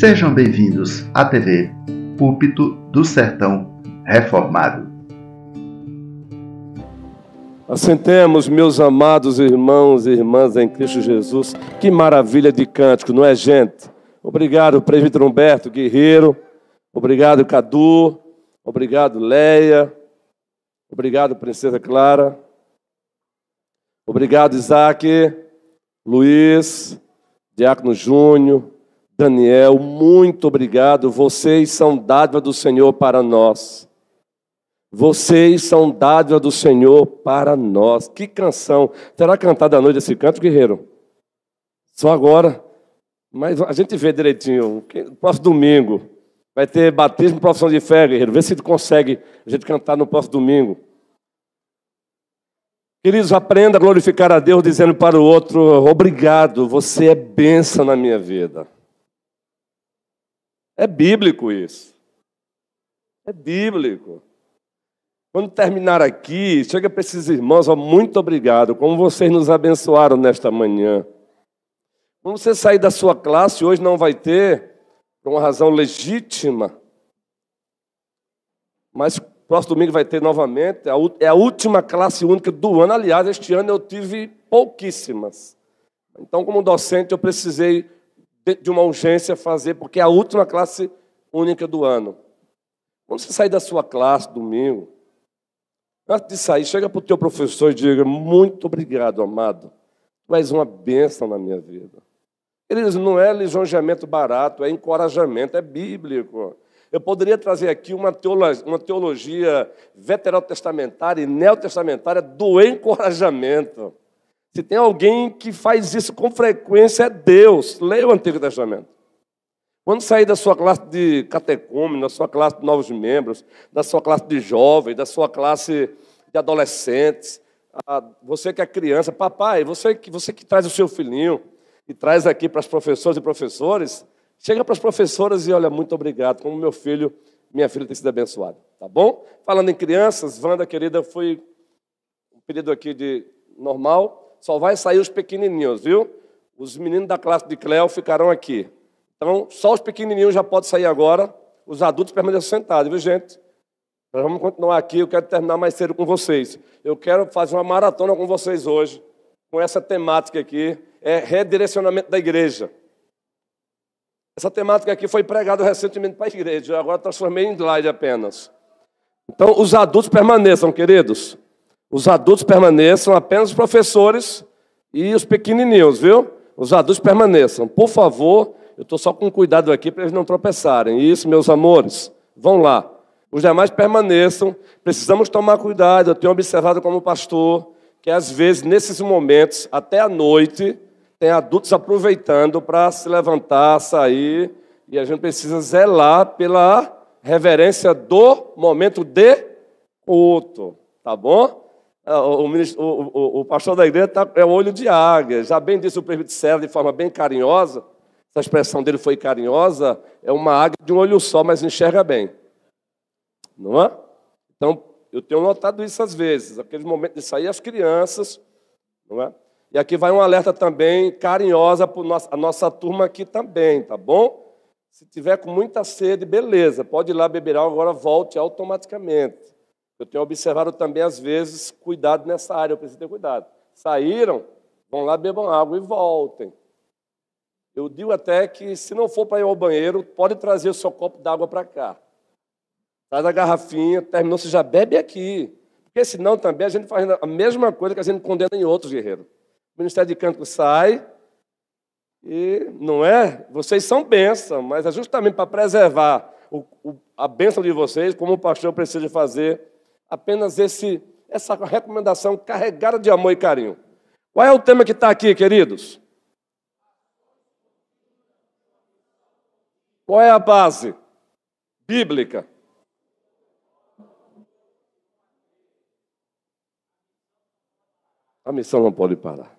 Sejam bem-vindos à TV Púlpito do Sertão Reformado. Assentemos, meus amados irmãos e irmãs em Cristo Jesus. Que maravilha de cântico, não é, gente? Obrigado, presbítero Humberto Guerreiro. Obrigado, Cadu. Obrigado, Leia. Obrigado, Princesa Clara. Obrigado, Isaac, Luiz, Diácono Júnior, Daniel. Muito obrigado. Vocês são dádiva do Senhor para nós. Vocês são dádiva do Senhor para nós. Que canção. Terá cantado à noite esse canto, guerreiro? Só agora. Mas a gente vê direitinho. Próximo domingo vai ter batismo e profissão de fé, guerreiro. Vê se consegue a gente cantar no próximo domingo. Queridos, aprenda a glorificar a Deus dizendo para o outro: obrigado, você é bênção na minha vida. É bíblico isso. É bíblico. Quando terminar aqui, chega para esses irmãos: muito obrigado, como vocês nos abençoaram nesta manhã. Quando você sair da sua classe, hoje não vai ter, por uma razão legítima, mas próximo domingo vai ter novamente. É a última classe única do ano. Aliás, este ano eu tive pouquíssimas. Então, como docente, eu precisei de uma urgência fazer, porque é a última classe única do ano. Quando você sair da sua classe domingo, antes de sair, chega para o teu professor e diga: muito obrigado, amado. Tu és uma bênção na minha vida. Queridos, não é lisonjeamento barato, é encorajamento, é bíblico. Eu poderia trazer aqui uma teologia veterotestamentária e neotestamentária do encorajamento. Se tem alguém que faz isso com frequência, é Deus. Leia o Antigo Testamento. Quando sair da sua classe de catecúmeno, da sua classe de novos membros, da sua classe de jovens, da sua classe de adolescentes, você que é criança, papai, você que traz o seu filhinho e traz aqui para as professoras e professores, chega para as professoras e olha: muito obrigado, como meu filho, minha filha tem sido abençoada. Tá bom? Falando em crianças, Wanda, querida, foi um período aqui de normal, só vai sair os pequenininhos, viu? Os meninos da classe de Cléo ficarão aqui. Então, só os pequenininhos já podem sair agora, os adultos permanecem sentados, viu, gente? Nós vamos continuar aqui, eu quero terminar mais cedo com vocês. Eu quero fazer uma maratona com vocês hoje, com essa temática aqui, é redirecionamento da igreja. Essa temática aqui foi pregada recentemente para a igreja, eu agora transformei em slide apenas. Então, os adultos permaneçam, queridos. Os adultos permaneçam, apenas os professores e os pequenininhos, viu? Os adultos permaneçam. Por favor, eu estou só com cuidado aqui para eles não tropeçarem. Isso, meus amores, vão lá. Os demais permaneçam. Precisamos tomar cuidado. Eu tenho observado como pastor que, às vezes, nesses momentos, até à noite, tem adultos aproveitando para se levantar, sair, e a gente precisa zelar pela reverência do momento de culto, tá bom? O pastor da igreja é o olho de águia, já bem disse o presbítero Célio de forma bem carinhosa, essa expressão dele foi carinhosa, é uma águia de um olho só, mas enxerga bem, não é? Então, eu tenho notado isso às vezes, aquele momento de sair as crianças, não é? E aqui vai um alerta também carinhosa para a nossa turma aqui também, tá bom? Se tiver com muita sede, beleza, pode ir lá beber água, agora volte automaticamente. Eu tenho observado também, às vezes, cuidado nessa área, eu preciso ter cuidado. Saíram, vão lá, bebam água e voltem. Eu digo até que, se não for para ir ao banheiro, pode trazer o seu copo d'água para cá. Traz a garrafinha, terminou, você já bebe aqui. Porque senão também a gente faz a mesma coisa que a gente condena em outros, guerreiros. O Ministério de Cântico sai e, não é? Vocês são bênção, mas é justamente para preservar a bênção de vocês, como o pastor precisa fazer, apenas essa recomendação carregada de amor e carinho. Qual é o tema que está aqui, queridos? Qual é a base bíblica? A missão não pode parar.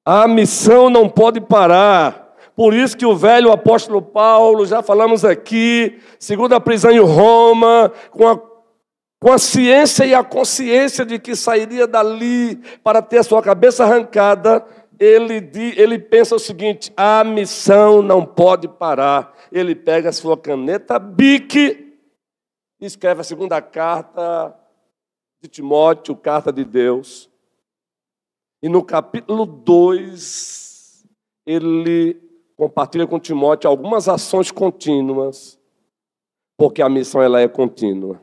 A missão não pode parar. Por isso que o velho apóstolo Paulo, já falamos aqui, segundo a prisão em Roma, com a ciência e a consciência de que sairia dali para ter a sua cabeça arrancada, ele pensa o seguinte: a missão não pode parar. Ele pega a sua caneta Bic e escreve a segunda carta de Timóteo, carta de Deus. E no capítulo 2, ele compartilha com Timóteo algumas ações contínuas, porque a missão ela é contínua.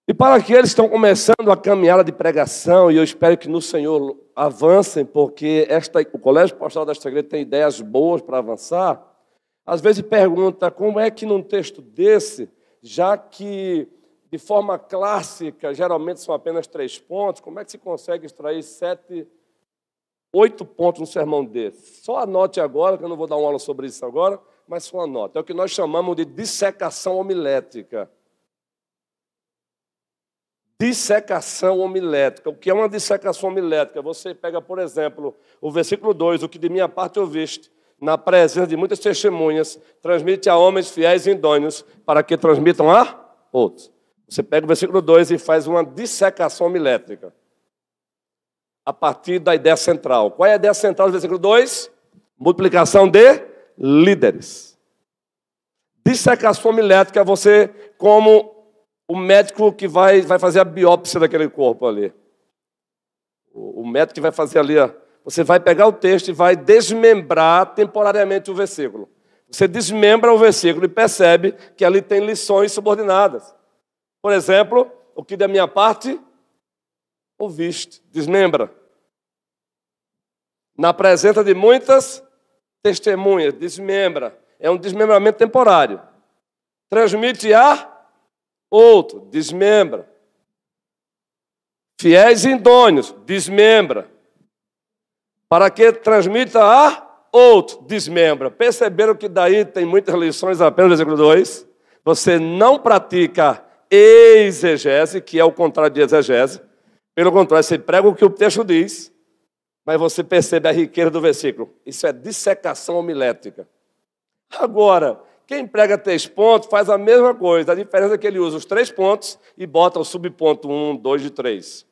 E para aqueles que estão começando a caminhada de pregação, e eu espero que no Senhor avancem, porque o Colégio Pastoral desta igreja tem ideias boas para avançar, às vezes pergunta como é que num texto desse, já que de forma clássica geralmente são apenas 3 pontos, como é que se consegue extrair 7, 8 pontos num sermão desse? Só anote agora, que eu não vou dar uma aula sobre isso agora, mas só anote. É o que nós chamamos de dissecação homilética. Dissecação homilética. O que é uma dissecação homilética? Você pega, por exemplo, o versículo 2, o que de minha parte ouviste, na presença de muitas testemunhas, transmite a homens fiéis e idôneos, para que transmitam a outros. Você pega o versículo 2 e faz uma dissecação homilética, a partir da ideia central. Qual é a ideia central do versículo 2? Multiplicação de líderes. Dissecação homilética é você, como o médico que vai fazer a biópsia daquele corpo ali. O médico que vai fazer ali, você vai pegar o texto e vai desmembrar temporariamente o versículo. Você desmembra o versículo e percebe que ali tem lições subordinadas. Por exemplo, o que da minha parte ouviste, desmembra. Na presença de muitas testemunhas, desmembra. É um desmembramento temporário. Transmite a outro, desmembra. Fiéis e idôneos, desmembra. Para que transmita a outro, desmembra. Perceberam que daí tem muitas lições apenas no versículo 2? Você não pratica exegese, que é o contrário de exegese. Pelo contrário, você prega o que o texto diz, mas você percebe a riqueza do versículo. Isso é dissecação homilética. Agora, quem prega 3 pontos faz a mesma coisa. A diferença é que ele usa os 3 pontos e bota o subponto 1, 2 e 3.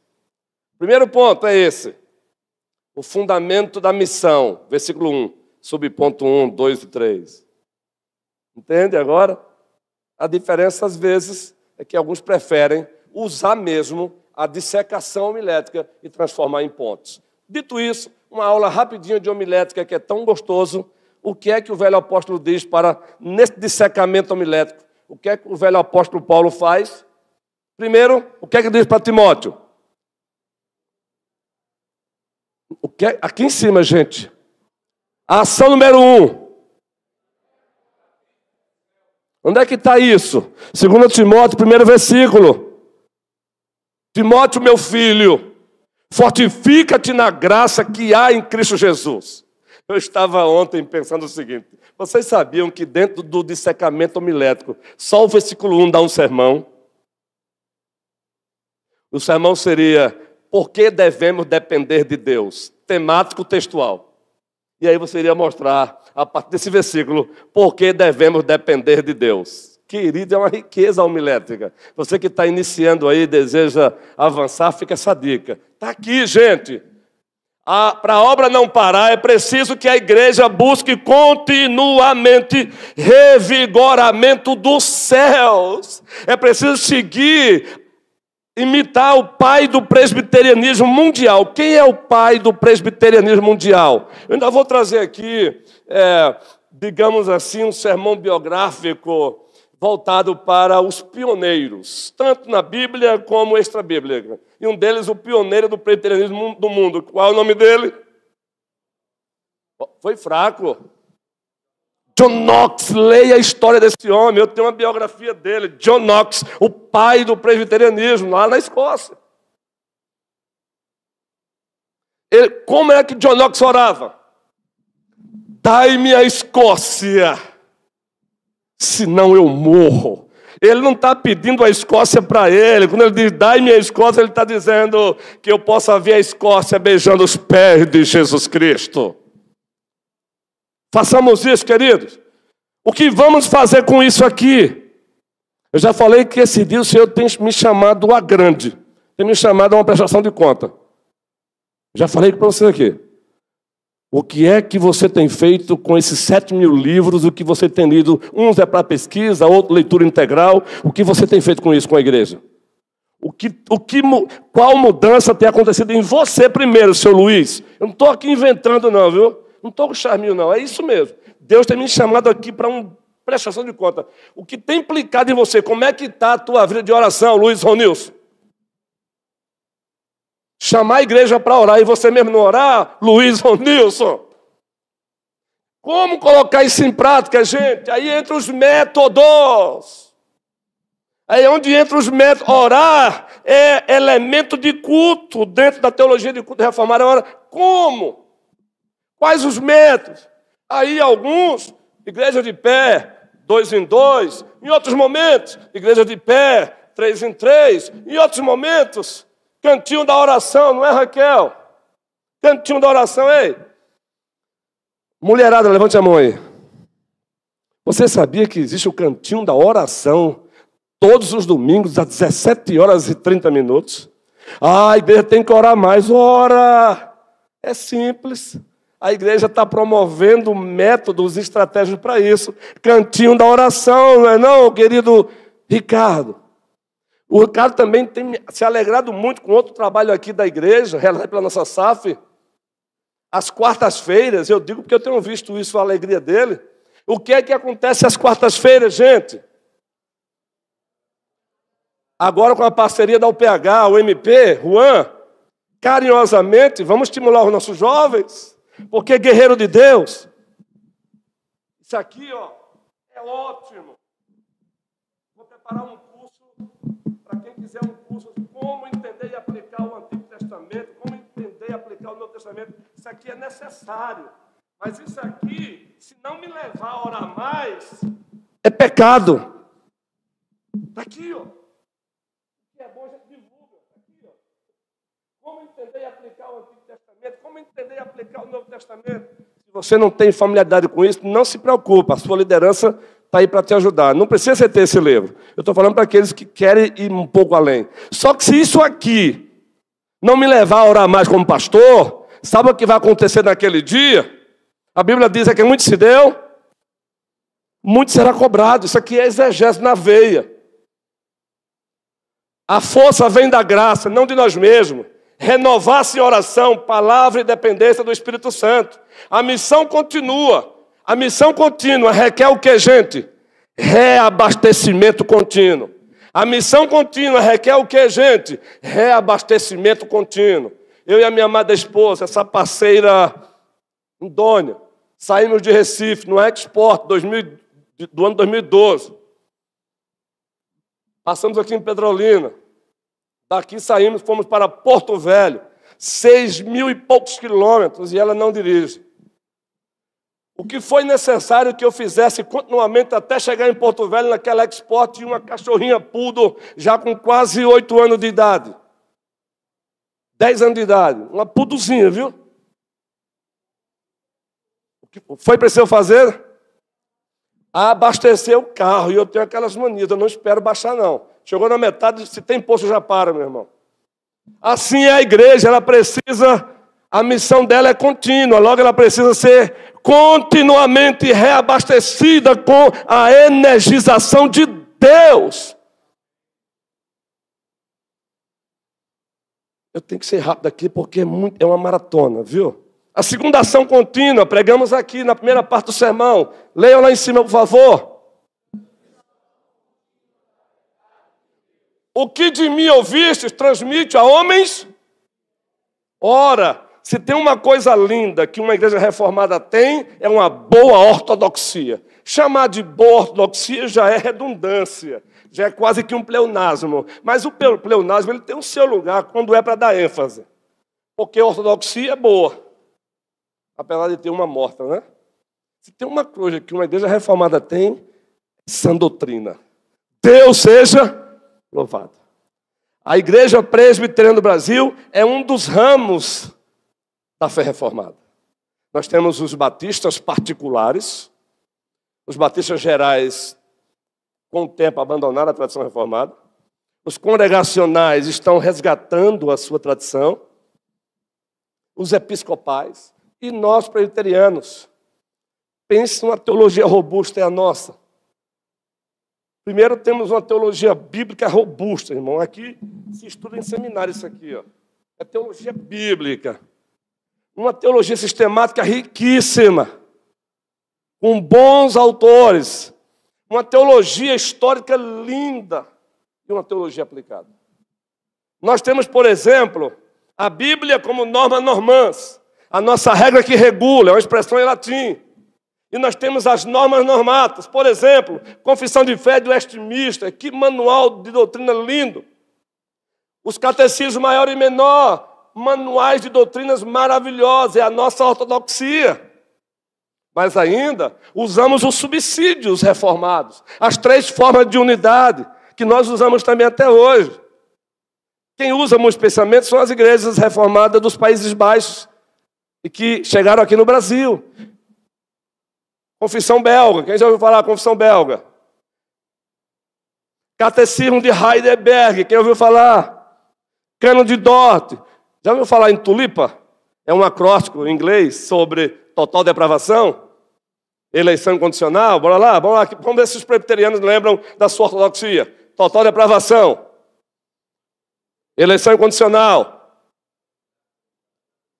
Primeiro ponto é esse. O fundamento da missão. Versículo 1. Subponto 1, 2 e 3. Entende agora? A diferença, às vezes, é que alguns preferem usar mesmo a dissecação homilética e transformar em pontos. Dito isso, uma aula rapidinha de homilética que é tão gostoso. O que é que o velho apóstolo diz para, nesse dissecamento homilético? O que é que o velho apóstolo Paulo faz? Primeiro, o que é que diz para Timóteo? O que é? Aqui em cima, gente. A ação número 1. Onde é que está isso? 2 Timóteo, 1º versículo. Timóteo, meu filho, fortifica-te na graça que há em Cristo Jesus. Eu estava ontem pensando o seguinte: vocês sabiam que dentro do dissecamento homilético, só o versículo 1 dá um sermão? O sermão seria: por que devemos depender de Deus? Temático textual. E aí você iria mostrar, a partir desse versículo, por que devemos depender de Deus. Querido, é uma riqueza homilética. Você que está iniciando aí, deseja avançar, fica essa dica. Está aqui, gente. Para a obra não parar, é preciso que a igreja busque continuamente revigoramento dos céus. É preciso seguir, imitar o pai do presbiterianismo mundial. Quem é o pai do presbiterianismo mundial? Eu ainda vou trazer aqui, digamos assim, um sermão biográfico voltado para os pioneiros, tanto na Bíblia como extra-bíblica. E um deles, o pioneiro do presbiterianismo do mundo. Qual é o nome dele? Foi fraco. John Knox, leia a história desse homem. Eu tenho uma biografia dele. John Knox, o pai do presbiterianismo, lá na Escócia. Como é que John Knox orava? Dai-me a Escócia, senão eu morro. Ele não está pedindo a Escócia para ele. Quando ele diz, dai-me a Escócia, ele está dizendo que eu possa ver a Escócia beijando os pés de Jesus Cristo. Façamos isso, queridos. O que vamos fazer com isso aqui? Eu já falei que esse dia o Senhor tem me chamado a grande. Tem me chamado a uma prestação de conta. Já falei para você aqui. O que é que você tem feito com esses 7.000 livros? O que você tem lido? Uns é para pesquisa, outro leitura integral. O que você tem feito com isso, com a igreja? Qual mudança tem acontecido em você primeiro, seu Luiz? Eu não estou aqui inventando não, viu? Não estou com charminho não, é isso mesmo. Deus tem me chamado aqui para uma prestação de conta. O que tem implicado em você? Como é que está a tua vida de oração, Luiz Ronilson? Chamar a igreja para orar e você mesmo não orar, Luiz Ronilson? Como colocar isso em prática, gente? Aí entra os métodos. Aí onde entra os métodos. Orar é elemento de culto dentro da teologia de culto reformada. Agora, como? Quais os métodos? Aí alguns, igreja de pé, 2 em 2. Em outros momentos, igreja de pé, 3 em 3. Em outros momentos, cantinho da oração, não é, Raquel? Cantinho da oração, ei. Mulherada, levante a mão aí. Você sabia que existe o cantinho da oração todos os domingos, às 17h30? A igreja tem que orar mais. Ora! É simples. A igreja está promovendo métodos, estratégias para isso. Cantinho da oração, não é não, querido Ricardo? O Ricardo também tem se alegrado muito com outro trabalho aqui da igreja, realizado pela nossa SAF. Às quartas-feiras, eu digo porque eu tenho visto isso, a alegria dele. O que é que acontece às quartas-feiras, gente? Agora com a parceria da UPH, o MP, Juan, carinhosamente, vamos estimular os nossos jovens, porque guerreiro de Deus, isso aqui, ó, é ótimo. Vou preparar um curso, para quem quiser um curso, como entender e aplicar o Antigo Testamento, como entender e aplicar o Novo Testamento. Isso aqui é necessário. Mas isso aqui, se não me levar a orar mais, é pecado. Está aqui, ó. Que é bom, a gente divulga. Está aqui, ó. Como entender e aplicar o Antigo Testamento, como entender e aplicar o Novo Testamento. Se você não tem familiaridade com isso, não se preocupe. A sua liderança está aí para te ajudar. Não precisa ter esse livro. Eu estou falando para aqueles que querem ir um pouco além. Só que se isso aqui não me levar a orar mais como pastor, sabe o que vai acontecer naquele dia? A Bíblia diz que muito se deu, muito será cobrado. Isso aqui é exegese na veia. A força vem da graça, não de nós mesmos. Renovar-se em oração, palavra e dependência do Espírito Santo. A missão continua. A missão contínua requer o que, gente? Reabastecimento contínuo. A missão contínua requer o que, gente? Reabastecimento contínuo. Eu e a minha amada esposa, essa parceira idônea, saímos de Recife, no Export do ano 2012. Passamos aqui em Petrolina. Daqui saímos, fomos para Porto Velho. 6.000 e poucos quilômetros, e ela não dirige. O que foi necessário que eu fizesse continuamente até chegar em Porto Velho, naquela Export, tinha uma cachorrinha poodle, já com quase 8 anos de idade. 10 anos de idade. Uma poodlezinha, viu? O que foi preciso fazer? Abastecer o carro. E eu tenho aquelas manias, eu não espero baixar, não. Chegou na metade, se tem posto, já para, meu irmão. Assim é a igreja, ela precisa, a missão dela é contínua, logo ela precisa ser continuamente reabastecida com a energização de Deus. Eu tenho que ser rápido aqui porque é uma maratona, viu? A segunda ação contínua, pregamos aqui na primeira parte do sermão. Leiam lá em cima, por favor. O que de mim ouvistes, transmite a homens. Ora, se tem uma coisa linda que uma igreja reformada tem, é uma boa ortodoxia. Chamar de boa ortodoxia já é redundância, já é quase que um pleonasmo. Mas o pleonasmo ele tem o seu lugar quando é para dar ênfase. Porque a ortodoxia é boa, apesar de ter uma morta, né? Se tem uma coisa que uma igreja reformada tem, é sã doutrina. Deus seja louvado. A Igreja Presbiteriana do Brasil é um dos ramos da fé reformada. Nós temos os batistas particulares, os batistas gerais, com o tempo, abandonaram a tradição reformada. Os congregacionais estão resgatando a sua tradição. os episcopais e nós presbiterianos. Pense numa teologia robusta, é a nossa. Primeiro temos uma teologia bíblica robusta, irmão. Aqui se estuda em seminário isso aqui, ó. É teologia bíblica. Uma teologia sistemática riquíssima, com bons autores. Uma teologia histórica linda e uma teologia aplicada. Nós temos, por exemplo, a Bíblia como norma normans. A nossa regra que regula, é uma expressão em latim. E nós temos as normas normatas. Por exemplo, Confissão de Fé de Westminster. Que manual de doutrina lindo. Os catecismos maior e menor. Manuais de doutrinas maravilhosos. É a nossa ortodoxia. Mas ainda usamos os subsídios reformados. As 3 formas de unidade que nós usamos também até hoje. Quem usa muito especialmente são as igrejas reformadas dos Países Baixos e que chegaram aqui no Brasil. Confissão belga. Quem já ouviu falar da confissão belga? Catecismo de Heidelberg. Quem ouviu falar? Cânon de Dort. Já ouviu falar em tulipa? É um acróstico em inglês sobre total depravação. Eleição incondicional. Bora lá, vamos lá. Vamos ver se os presbiterianos lembram da sua ortodoxia. Total depravação. Eleição incondicional.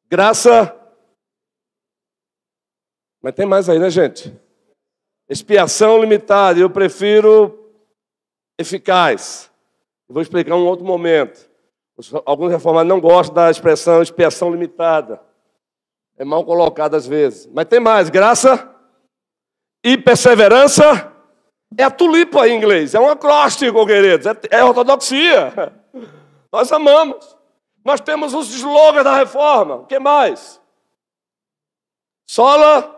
Graça. Mas tem mais aí, né, gente? Expiação limitada. Eu prefiro eficaz. Vou explicar em um outro momento. Alguns reformados não gostam da expressão expiação limitada. É mal colocado às vezes. Mas tem mais. Graça e perseverança. É a tulipa em inglês. É um acróstico, queridos. É ortodoxia. Nós amamos. Nós temos os slogans da reforma. O que mais? Sola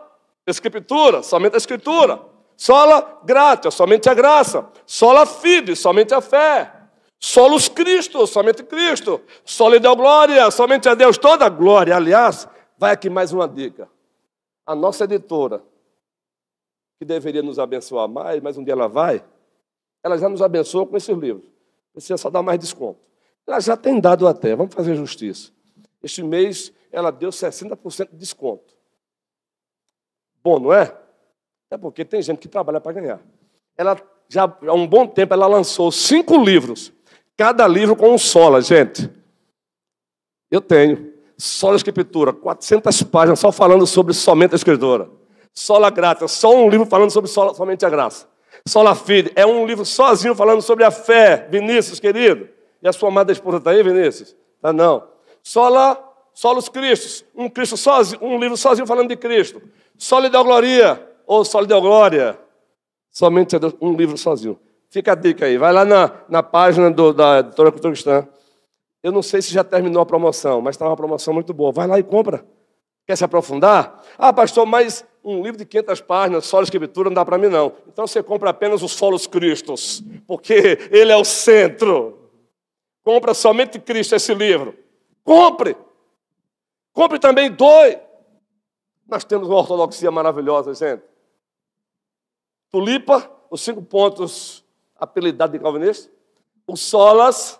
Escritura, somente a Escritura. Sola gratia, somente a graça. Sola fide, somente a fé. Solus Cristo, somente Cristo. Sola Deo Glória, somente a Deus toda a glória. Aliás, vai aqui mais uma dica. A nossa editora, que deveria nos abençoar mais, mas um dia ela já nos abençoou com esses livros. Precisa só dar mais desconto. Ela já tem dado até, vamos fazer justiça. Este mês ela deu 60% de desconto. Bom, não é? É porque tem gente que trabalha para ganhar. Ela já há um bom tempo ela lançou 5 livros. Cada livro com um sola, gente. Eu tenho. Sola Escritura, 400 páginas só falando sobre somente a Escritura. Sola Gratia, só um livro falando sobre somente a graça. Sola Fide, é um livro sozinho falando sobre a fé. Vinícius, querido. E a sua amada esposa está aí, Vinícius? Tá não. Solus Christus, Cristo sozinho, um livro sozinho falando de Cristo. Sola Deo Gloria, ou Sola Deo Glória. Somente um livro sozinho. Fica a dica aí. Vai lá na página da Editora Cultura Cristã. Eu não sei se já terminou a promoção, mas está uma promoção muito boa. Vai lá e compra. Quer se aprofundar? Ah, pastor, mas um livro de 500 páginas, Sola Escritura, não dá para mim não. Então você compra apenas o Solus Christus, porque ele é o centro. Compra somente Cristo esse livro. Compre. Compre também 2. Nós temos uma ortodoxia maravilhosa, gente. Tulipa, os 5 pontos apelidados de calvinista. Os solas.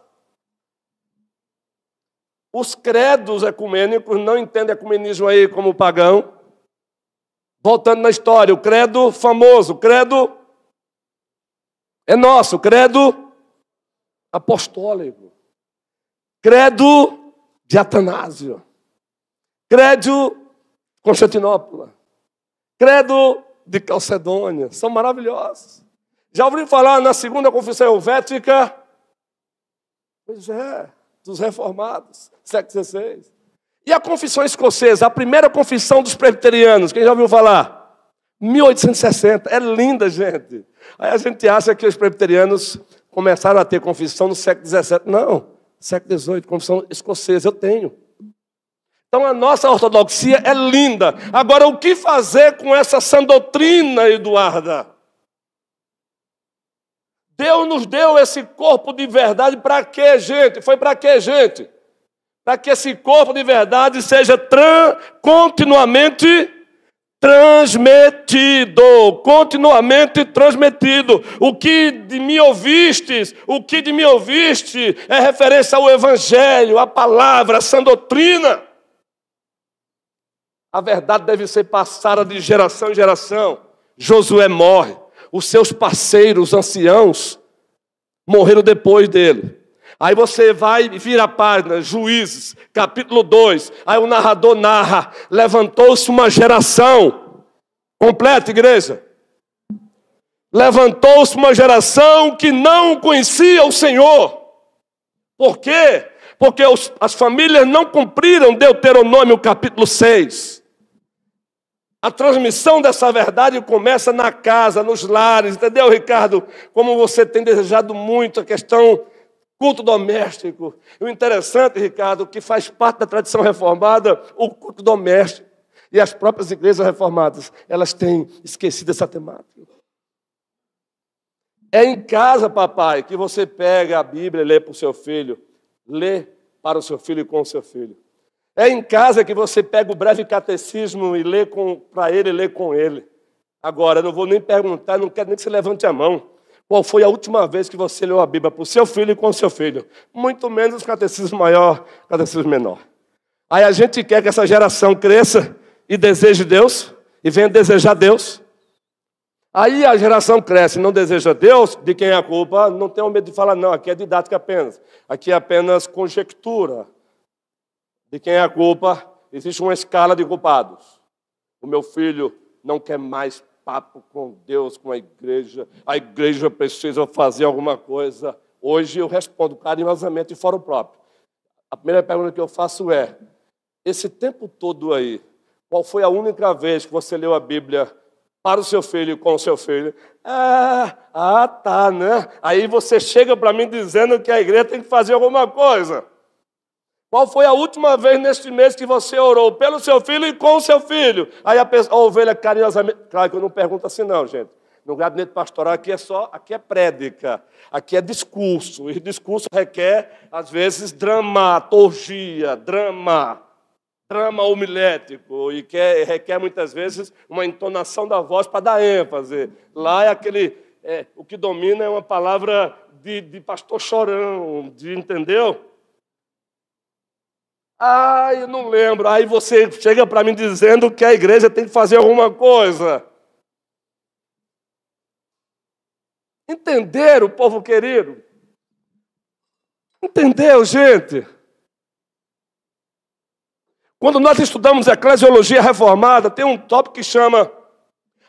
Os credos ecumênicos, não entendem ecumenismo aí como pagão. Voltando na história, o credo famoso, o credo é nosso, o credo apostólico. Credo de Atanásio. Credo Constantinopla. Credo de Calcedônia. São maravilhosos. Já ouviram falar na segunda confissão helvética? Pois é, dos reformados, século XVI. E a confissão escocesa, a primeira confissão dos presbiterianos, quem já ouviu falar? 1860. É linda, gente. Aí a gente acha que os presbiterianos começaram a ter confissão no século XVII. Não, século XVIII, confissão escocesa, eu tenho. Então a nossa ortodoxia é linda. Agora, o que fazer com essa sã doutrina, Eduarda? Deus nos deu esse corpo de verdade para quê, gente? Foi para quê, gente? Para que esse corpo de verdade seja continuamente transmitido. Continuamente transmitido. O que de mim ouvistes, é referência ao Evangelho, à palavra, à sã doutrina. A verdade deve ser passada de geração em geração. Josué morre. Os seus parceiros, anciãos, morreram depois dele. Aí você vai e vira a página, Juízes, capítulo 2. Aí o narrador narra, levantou-se uma geração. Completa, igreja. Levantou-se uma geração que não conhecia o Senhor. Por quê? Porque as famílias não cumpriram Deuteronômio capítulo 6. A transmissão dessa verdade começa na casa, nos lares, entendeu, Ricardo? Como você tem desejado muito a questão culto doméstico. E o interessante, Ricardo, que faz parte da tradição reformada, o culto doméstico. E as próprias igrejas reformadas, elas têm esquecido essa temática. É em casa, papai, que você pega a Bíblia e lê para o seu filho. Lê para o seu filho e com o seu filho. É em casa que você pega o breve catecismo e lê para ele e lê com ele. Agora, eu não vou nem perguntar, não quero nem que você levante a mão. Qual foi a última vez que você leu a Bíblia para o seu filho e com o seu filho? Muito menos catecismo maior, catecismo menor. Aí a gente quer que essa geração cresça e deseje Deus, e venha desejar Deus. Aí a geração cresce e não deseja Deus, de quem é a culpa? Não tenham medo de falar, não, aqui é didática apenas. Aqui é apenas conjectura. De quem é a culpa? Existe uma escala de culpados. O meu filho não quer mais papo com Deus, com a igreja precisa fazer alguma coisa. Hoje eu respondo carinhosamente de fora próprio. A primeira pergunta que eu faço é, esse tempo todo aí, qual foi a única vez que você leu a Bíblia para o seu filho e com o seu filho? Tá, né? Aí você chega para mim dizendo que a igreja tem que fazer alguma coisa. Qual foi a última vez neste mês que você orou pelo seu filho e com o seu filho? Aí a ovelha carinhosamente... Claro que eu não pergunto assim não, gente. No gabinete pastoral aqui é prédica, aqui é discurso. E discurso requer, às vezes, dramaturgia, drama homilético. E requer, muitas vezes, uma entonação da voz para dar ênfase. Lá é o que domina é uma palavra de pastor chorão, entendeu? Eu não lembro. Aí você chega para mim dizendo que a igreja tem que fazer alguma coisa. Entenderam, povo querido? Entendeu, gente? Quando nós estudamos a eclesiologia reformada, tem um tópico que chama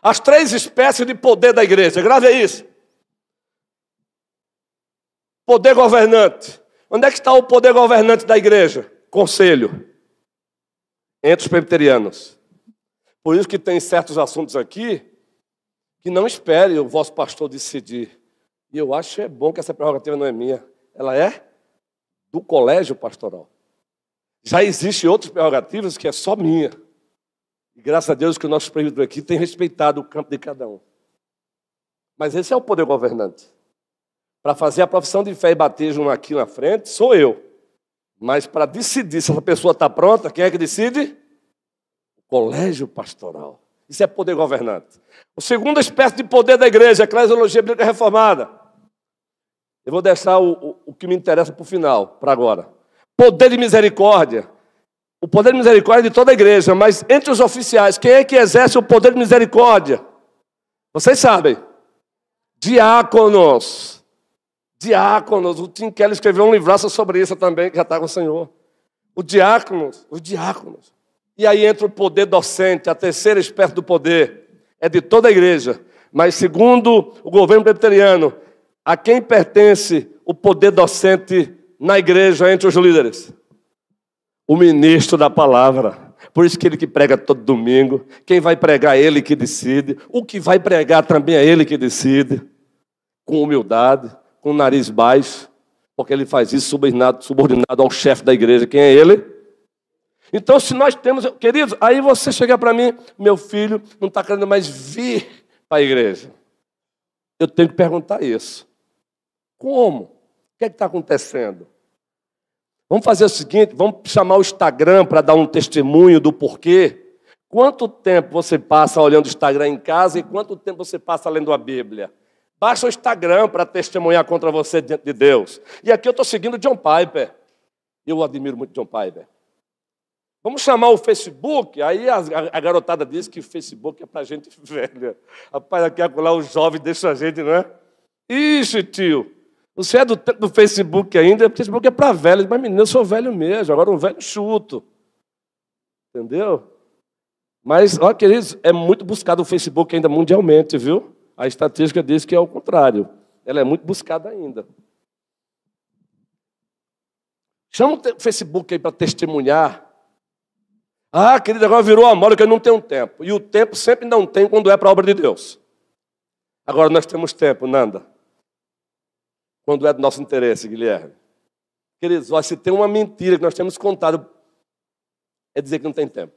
as 3 espécies de poder da igreja. Grave isso. Poder governante. Onde é que está o poder governante da igreja? Conselho. Entre os presbiterianos. Por isso que tem certos assuntos aqui que não espere o vosso pastor decidir. E eu acho que é bom que essa prerrogativa não é minha. Ela é do colégio pastoral. Já existem outras prerrogativas que é só minha. E graças a Deus que o nosso presbítero aqui tem respeitado o campo de cada um. Mas esse é o poder governante. Para fazer a profissão de fé e batismo aqui na frente, sou eu. Mas para decidir se essa pessoa está pronta, quem é que decide? O colégio pastoral. Isso é poder governante. A segunda espécie de poder da igreja, a eclesiologia bíblica reformada. Eu vou deixar o que me interessa para o final, para agora. Poder de misericórdia. O poder de misericórdia é de toda a igreja, mas entre os oficiais, quem é que exerce o poder de misericórdia? Vocês sabem. Diáconos. O Tim Keller escreveu um livraço sobre isso também, que já está com o Senhor. Os diáconos. E aí entra o poder docente, a terceira espécie do poder. É de toda a igreja. Mas segundo o governo presbiteriano, a quem pertence o poder docente na igreja entre os líderes? O ministro da palavra. Por isso que ele que prega todo domingo. Quem vai pregar é ele que decide. O que vai pregar também é ele que decide. Com humildade, com o nariz baixo. Porque ele faz isso subordinado ao chefe da igreja. Quem é ele? Então, se nós temos... Queridos, aí você chega para mim, meu filho não está querendo mais vir para a igreja. Eu tenho que perguntar isso. Como? O que é que está acontecendo? Vamos fazer o seguinte, vamos chamar o Instagram para dar um testemunho do porquê. Quanto tempo você passa olhando o Instagram em casa e quanto tempo você passa lendo a Bíblia? Baixa o Instagram para testemunhar contra você diante de Deus. E aqui eu estou seguindo John Piper. Eu admiro muito John Piper. Vamos chamar o Facebook? Aí a garotada diz que o Facebook é para gente velha. Rapaz, aqui acolá os jovens deixam a gente, não é? Ixi, tio, você é do tempo do Facebook ainda? O Facebook é para velhos. Mas, menino, eu sou velho mesmo, agora um velho chuto. Entendeu? Mas, ó, queridos, é muito buscado o Facebook ainda mundialmente, viu? A estatística diz que é o contrário. Ela é muito buscada ainda. Chama o Facebook aí para testemunhar. Ah, querido, agora virou a moda que eu não tenho tempo. E o tempo sempre não tem quando é para a obra de Deus. Agora nós temos tempo, Nanda. Quando é do nosso interesse, Guilherme. Queridos, ó, se tem uma mentira que nós temos contado, é dizer que não tem tempo.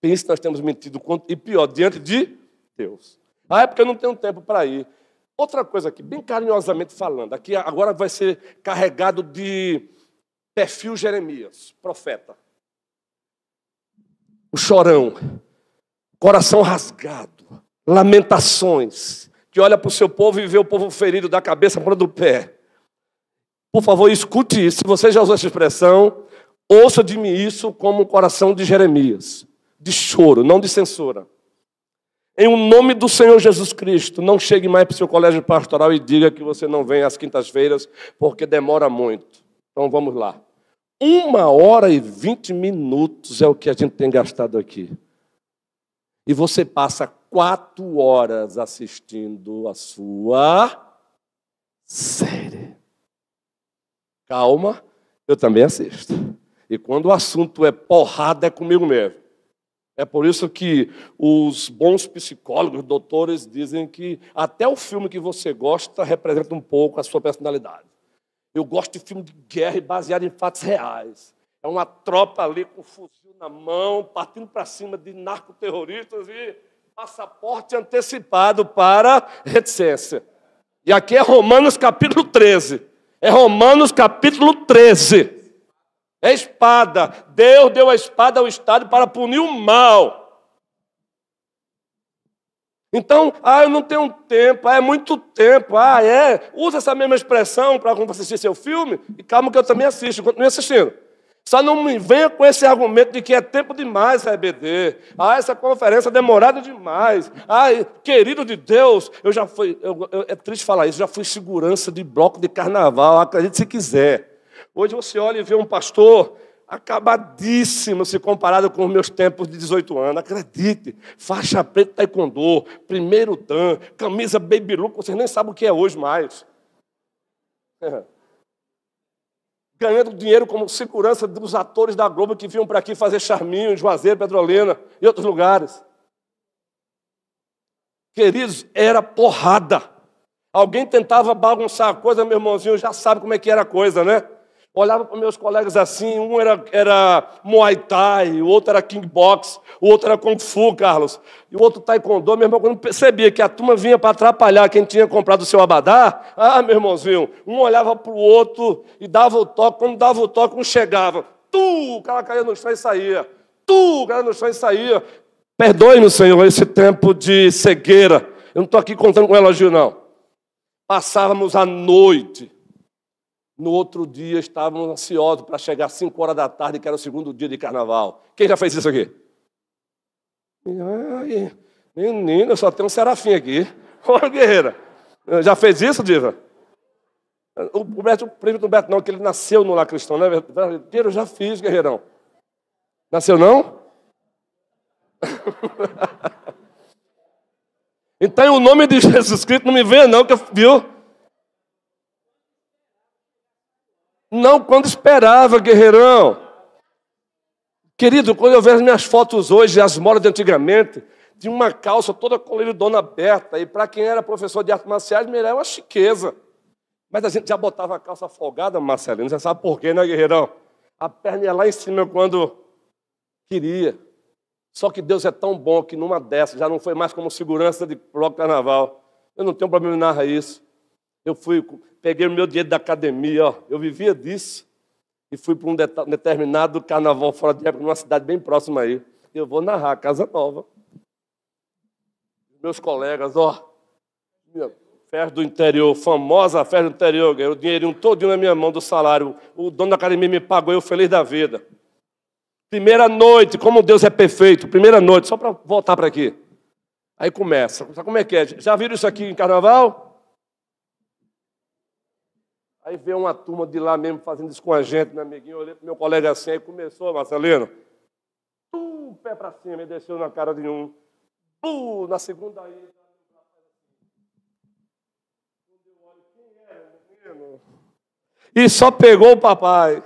Pense que nós temos mentido, e pior, diante de Deus. Ah, é porque eu não tenho tempo para ir. Outra coisa aqui, bem carinhosamente falando, aqui agora vai ser carregado de perfil Jeremias, profeta. O chorão, coração rasgado, lamentações, que olha para o seu povo e vê o povo ferido da cabeça para do pé. Por favor, escute isso. Se você já usou essa expressão, ouça de mim isso como o coração de Jeremias, de choro, não de censura. Em um nome do Senhor Jesus Cristo, não chegue mais para o seu colégio pastoral e diga que você não vem às quintas-feiras, porque demora muito. Então vamos lá. 1h20 é o que a gente tem gastado aqui. E você passa 4 horas assistindo a sua série. Calma, eu também assisto. E quando o assunto é porrada, é comigo mesmo. É por isso que os bons psicólogos, doutores, dizem que até o filme que você gosta representa um pouco a sua personalidade. Eu gosto de filme de guerra baseado em fatos reais. É uma tropa ali com fuzil na mão, partindo para cima de narcoterroristas e passaporte antecipado para reticência. E aqui é Romanos capítulo 13. É Romanos capítulo 13. É espada. Deus deu a espada ao Estado para punir o mal. Então, eu não tenho tempo, é muito tempo, usa essa mesma expressão para assistir seu filme, e calma que eu também assisto, continue assistindo. Só não me venha com esse argumento de que é tempo demais, EBD. Essa conferência é demorada demais. Querido de Deus, eu já fui, é triste falar isso, já fui segurança de bloco de carnaval, acredite se quiser. Hoje você olha e vê um pastor acabadíssimo se comparado com os meus tempos de 18 anos. Acredite, faixa preta taekwondo, primeiro dan, camisa baby look, vocês nem sabem o que é hoje mais. Ganhando dinheiro como segurança dos atores da Globo que vinham para aqui fazer charminho em Juazeiro, Petrolina e outros lugares. Queridos, era porrada. Alguém tentava bagunçar a coisa, meu irmãozinho já sabe como é que era a coisa, né? Olhava para meus colegas assim, um era Muay Thai, o outro era Kickbox, o outro era Kung Fu, Carlos, e o outro Taekwondo. Meu irmão, quando percebia que a turma vinha para atrapalhar quem tinha comprado o seu abadá, meu irmãozinho, um olhava para o outro e dava o toque. Quando dava o toque, um chegava, o cara caía no chão e saía, o cara no chão e saía. Perdoe-me, Senhor, esse tempo de cegueira. Eu não estou aqui contando com elogio, não. Passávamos a noite. No outro dia, estávamos ansiosos para chegar às 5 horas da tarde, que era o segundo dia de carnaval. Quem já fez isso aqui? Menina, só tem um serafim aqui. Ô, guerreira. Já fez isso, Diva? O prefeito Humberto não, que ele nasceu no lar cristão, né? Eu já fiz, guerreirão. Nasceu não? Então, em o nome de Jesus Cristo, não me venha não, que eu, viu? Não, quando esperava, guerreirão. Querido, quando eu vejo as minhas fotos hoje, as modas de antigamente, tinha uma calça toda coleridona aberta, e para quem era professor de artes marciais, me era uma chiqueza. Mas a gente já botava a calça folgada, Marcelino, você sabe por quê, né, guerreirão? A perna ia lá em cima quando queria. Só que Deus é tão bom que numa dessas, já não foi mais como segurança de bloco carnaval. Eu não tenho problema em narrar isso. Eu peguei o meu dinheiro da academia, eu vivia disso, e fui para um determinado carnaval fora de época, numa cidade bem próxima aí. Eu vou narrar, Casa Nova. Meus colegas, festa do interior, famosa festa do interior, o dinheirinho todinho na minha mão do salário. O dono da academia me pagou, eu feliz da vida. Primeira noite, como Deus é perfeito. Primeira noite, só para voltar para aqui. Aí começa. Sabe como é que é? Já viram isso aqui em carnaval? Aí veio uma turma de lá mesmo fazendo isso com a gente, meu amiguinho. Eu olhei para meu colega assim, aí começou, Marcelino. Pé para cima, e desceu na cara de um. Na segunda aí. E só pegou o papai.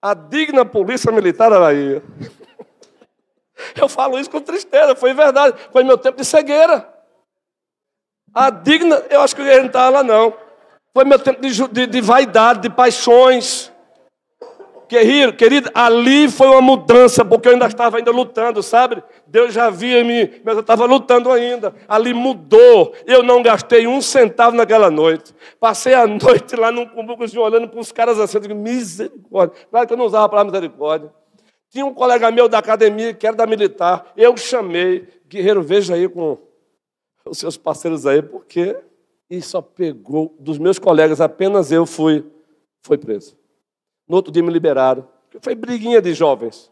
A digna polícia militar da Bahia. Eu falo isso com tristeza, foi verdade. Foi meu tempo de cegueira. A digna, eu acho que ele não estava lá não. Foi meu tempo de vaidade, de paixões. Querido, ali foi uma mudança, porque eu ainda estava lutando, sabe? Deus já via-me, mas eu estava lutando ainda. Ali mudou. Eu não gastei um centavo naquela noite. Passei a noite lá num cumbucozinho, olhando para os caras assim, eu digo, misericórdia. Claro que eu não usava a palavra misericórdia. Tinha um colega meu da academia, que era da militar. Eu chamei, guerreiro, veja aí com os seus parceiros aí, porque isso só pegou dos meus colegas, apenas eu fui preso. No outro dia me liberaram. Foi briguinha de jovens.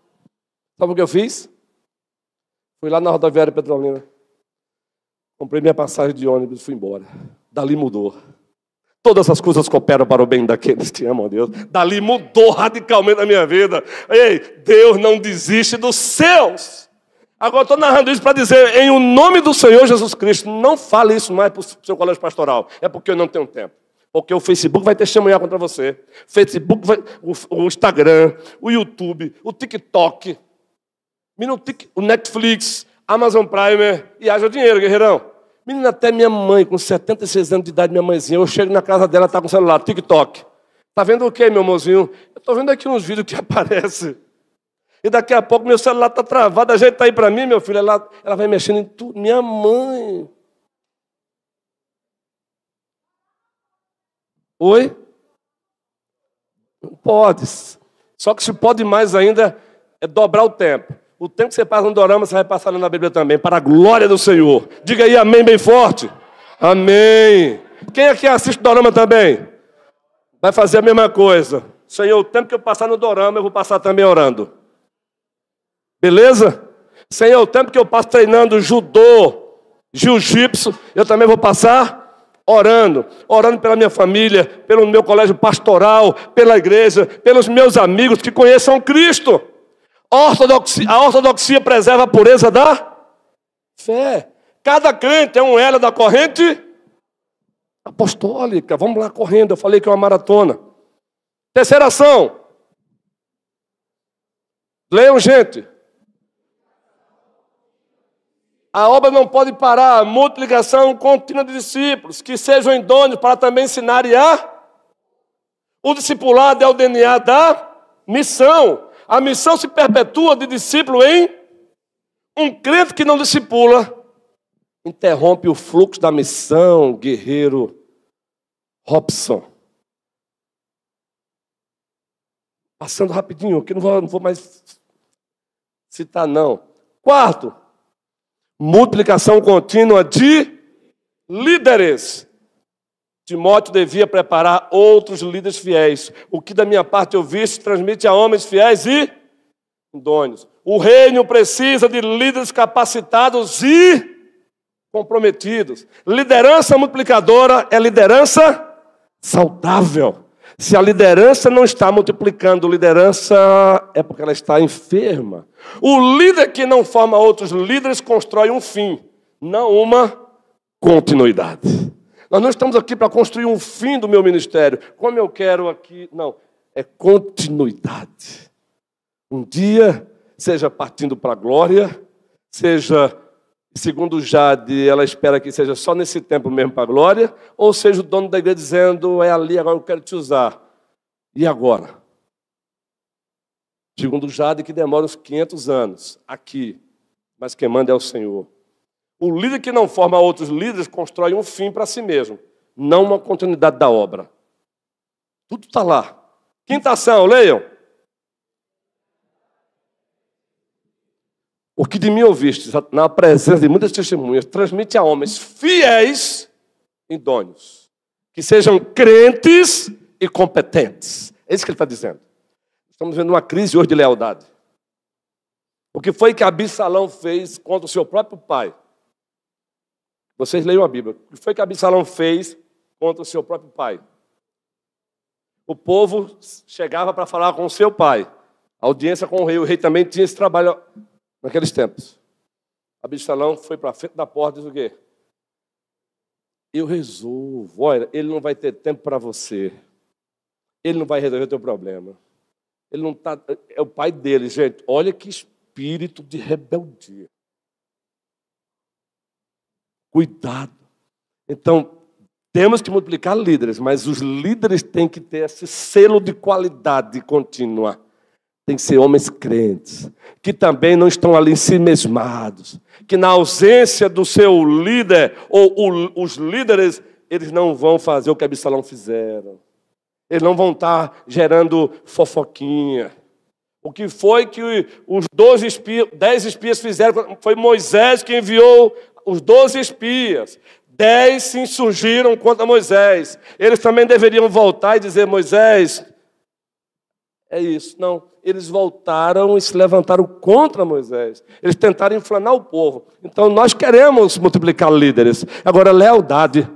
Sabe o que eu fiz? Fui lá na rodoviária Petrolina. Comprei minha passagem de ônibus e fui embora. Dali mudou. Todas as coisas cooperam para o bem daqueles que amam a Deus. Dali mudou radicalmente a minha vida. Ei, Deus não desiste dos seus. Agora estou narrando isso para dizer, em o nome do Senhor Jesus Cristo, não fale isso mais para o seu colégio pastoral. É porque eu não tenho tempo. Porque o Facebook vai testemunhar contra você. Facebook o Instagram, o YouTube, o TikTok, o Netflix, Amazon Prime, e haja dinheiro, guerreirão. Menina, até minha mãe, com 76 anos de idade, minha mãezinha, eu chego na casa dela, está com o celular, TikTok. Está vendo o quê, meu mozinho? Eu estou vendo aqui uns vídeos que aparecem. E daqui a pouco meu celular está travado, a gente está aí para mim, meu filho, ela vai mexendo em tudo. Minha mãe. Oi? Não pode. Só que se pode mais ainda é dobrar o tempo. O tempo que você passa no dorama, você vai passar na Bíblia também, para a glória do Senhor. Diga aí amém bem forte. Amém. Quem aqui assiste dorama também? Vai fazer a mesma coisa. Senhor, o tempo que eu passar no dorama, eu vou passar também orando. Beleza? Senhor, o tempo que eu passo treinando judô, jiu-jitsu, eu também vou passar orando pela minha família, pelo meu colégio pastoral, pela igreja, pelos meus amigos que conheçam Cristo. A ortodoxia preserva a pureza da fé. Cada crente é um elo da corrente apostólica. Vamos lá correndo, eu falei que é uma maratona. Terceira ação. Leiam, gente. A obra não pode parar, a multiplicação contínua de discípulos, que sejam idôneos para também ensinarem o discipulado é o DNA da missão. A missão se perpetua de discípulo em um crente que não discipula, interrompe o fluxo da missão, guerreiro Robson. Passando rapidinho, que não vou mais citar não. Quarto, multiplicação contínua de líderes. Timóteo devia preparar outros líderes fiéis. O que da minha parte eu vi se transmite a homens fiéis e idôneos. O reino precisa de líderes capacitados e comprometidos. Liderança multiplicadora é liderança saudável. Se a liderança não está multiplicando, liderança é porque ela está enferma. O líder que não forma outros líderes constrói um fim, não uma continuidade. Nós não estamos aqui para construir um fim do meu ministério, como eu quero aqui. Não, é continuidade. Um dia, seja partindo para a glória, seja, segundo Jade, ela espera que seja só nesse tempo mesmo para a glória, ou seja o dono da igreja dizendo, é ali, agora eu quero te usar. E agora? Segundo Jade, que demora uns 500 anos aqui, mas quem manda é o Senhor. O líder que não forma outros líderes constrói um fim para si mesmo, não uma continuidade da obra. Tudo está lá. Quinta ação, leiam. O que de mim ouviste, na presença de muitas testemunhas, transmite a homens fiéis, idôneos, que sejam crentes e competentes. É isso que ele está dizendo. Estamos vendo uma crise hoje de lealdade. O que foi que Absalão fez contra o seu próprio pai? Vocês leiam a Bíblia. O que foi que Absalão fez contra o seu próprio pai? O povo chegava para falar com o seu pai. A audiência com o rei também tinha esse trabalho naqueles tempos. Absalão foi para frente da porta e disse o quê? Eu resolvo. Olha, ele não vai ter tempo para você. Ele não vai resolver o teu problema. Ele não tá. É o pai dele, gente. Olha que espírito de rebeldia. Cuidado. Então, temos que multiplicar líderes, mas os líderes têm que ter esse selo de qualidade contínua. Tem que ser homens crentes, que também não estão ali em si mesmados, que na ausência do seu líder, ou os líderes, eles não vão fazer o que Absalão fizeram. Eles não vão estar gerando fofoquinha. O que foi que os 10 espias fizeram? Foi Moisés que enviou os 12 espias. 10 se insurgiram contra Moisés. Eles também deveriam voltar e dizer, Moisés, é isso. Não, eles voltaram e se levantaram contra Moisés. Eles tentaram inflamar o povo. Então, nós queremos multiplicar líderes. Agora, lealdade.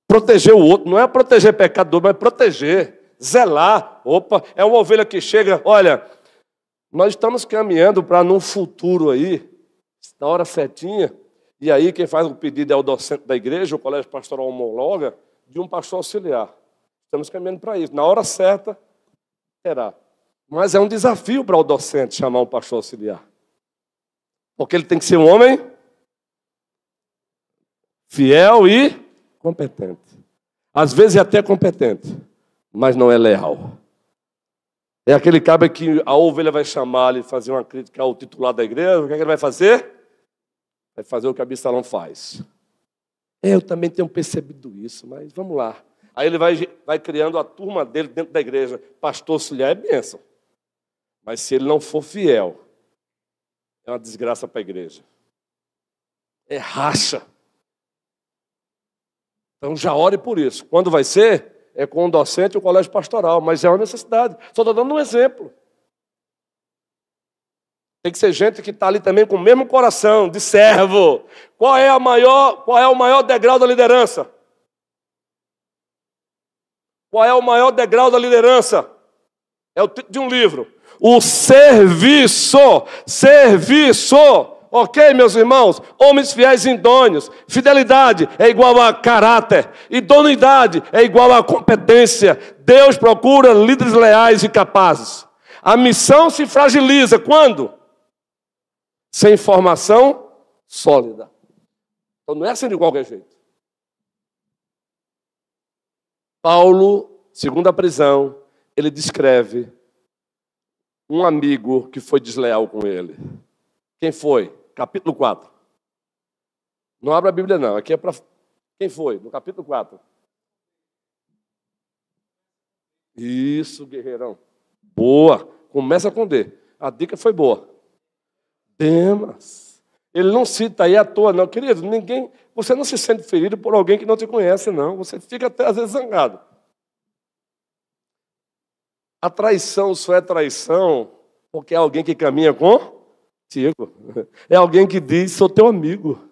Proteger o outro. Não é proteger pecador, mas proteger. Zelar. Opa, é uma ovelha que chega. Olha, nós estamos caminhando para num futuro aí, na hora certinha. E aí quem faz o pedido é o docente da igreja, o colégio pastoral homologa, de um pastor auxiliar. Estamos caminhando para isso. Na hora certa, terá. Mas é um desafio para o docente chamar um pastor auxiliar. Porque ele tem que ser um homem fiel e competente. Às vezes é até competente, mas não é leal. É aquele cabo que a ovelha vai chamar e fazer uma crítica ao titular da igreja. O que é que ele vai fazer? Vai fazer o que Absalão faz. Eu também tenho percebido isso, mas vamos lá. Aí ele vai criando a turma dele dentro da igreja. Pastor auxiliar é bênção. Mas se ele não for fiel, é uma desgraça para a igreja. É racha. Então já ore por isso. Quando vai ser? É com o docente e o colégio pastoral. Mas é uma necessidade. Só estou dando um exemplo. Tem que ser gente que está ali também com o mesmo coração, de servo. Qual é o maior degrau da liderança? Qual é o maior degrau da liderança? É o título de um livro. O serviço. Serviço. Ok, meus irmãos? Homens fiéis e idôneos. Fidelidade é igual a caráter. Idoneidade é igual a competência. Deus procura líderes leais e capazes. A missão se fragiliza. Quando? Sem formação sólida. Então não é assim de qualquer jeito. Paulo, segundo a prisão, ele descreve um amigo que foi desleal com ele. Quem foi? Capítulo 4. Não abra a Bíblia não, aqui é para... Quem foi? No capítulo 4. Isso, guerreirão. Boa. Começa com D. A dica foi boa. Demas. Ele não cita aí à toa, não. Querido, você não se sente ferido por alguém que não te conhece, não. Você fica até às vezes zangado. A traição só é traição porque é alguém que caminha contigo. É alguém que diz, sou teu amigo.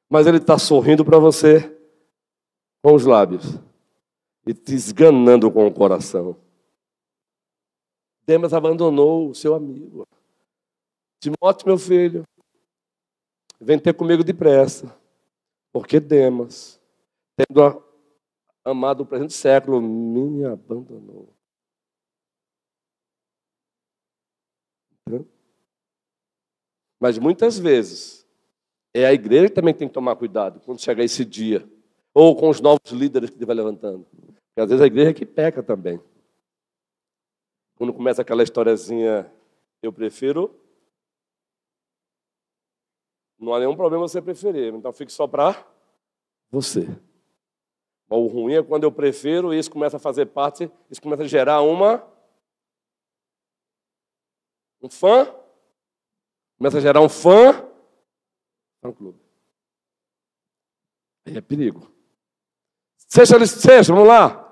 Mas ele está sorrindo para você com os lábios e te esganando com o coração. Demas abandonou o seu amigo. Timóteo, meu filho, vem ter comigo depressa, porque Demas, tendo amado o presente século, me abandonou. Mas muitas vezes, é a igreja que também tem que tomar cuidado quando chegar esse dia, ou com os novos líderes que ele vai levantando. Porque às vezes a igreja é que peca também. Quando começa aquela historiazinha, eu prefiro... Não há nenhum problema você preferir, então fique só para você. Mas o ruim é quando eu prefiro e isso começa a fazer parte, isso começa a gerar um fã, começa a gerar um fã-clube. Aí é perigo. Seja, vamos lá.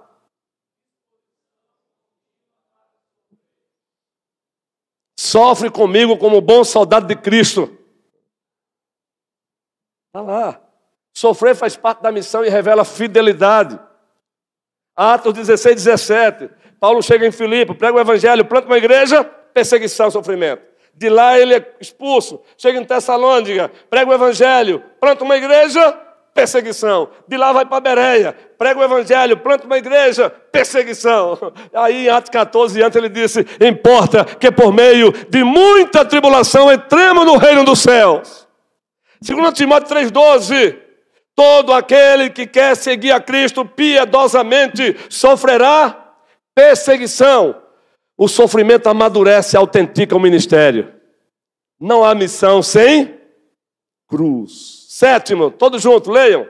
sofre comigo como bom soldado de Cristo. Está lá. Sofrer faz parte da missão e revela fidelidade. Atos 16, 17. Paulo chega em Filipe, prega o evangelho, planta uma igreja, perseguição, sofrimento. De lá ele é expulso. Chega em Tessalônica, prega o evangelho, planta uma igreja, perseguição. De lá vai para Bereia, prega o evangelho, planta uma igreja, perseguição. Aí em Atos 14, antes ele disse: importa que por meio de muita tribulação entremos no reino dos céus. 2 Timóteo 3,12. Todo aquele que quer seguir a Cristo piedosamente sofrerá perseguição. O sofrimento amadurece e autentica o ministério. Não há missão sem cruz. 7º, todos juntos, leiam.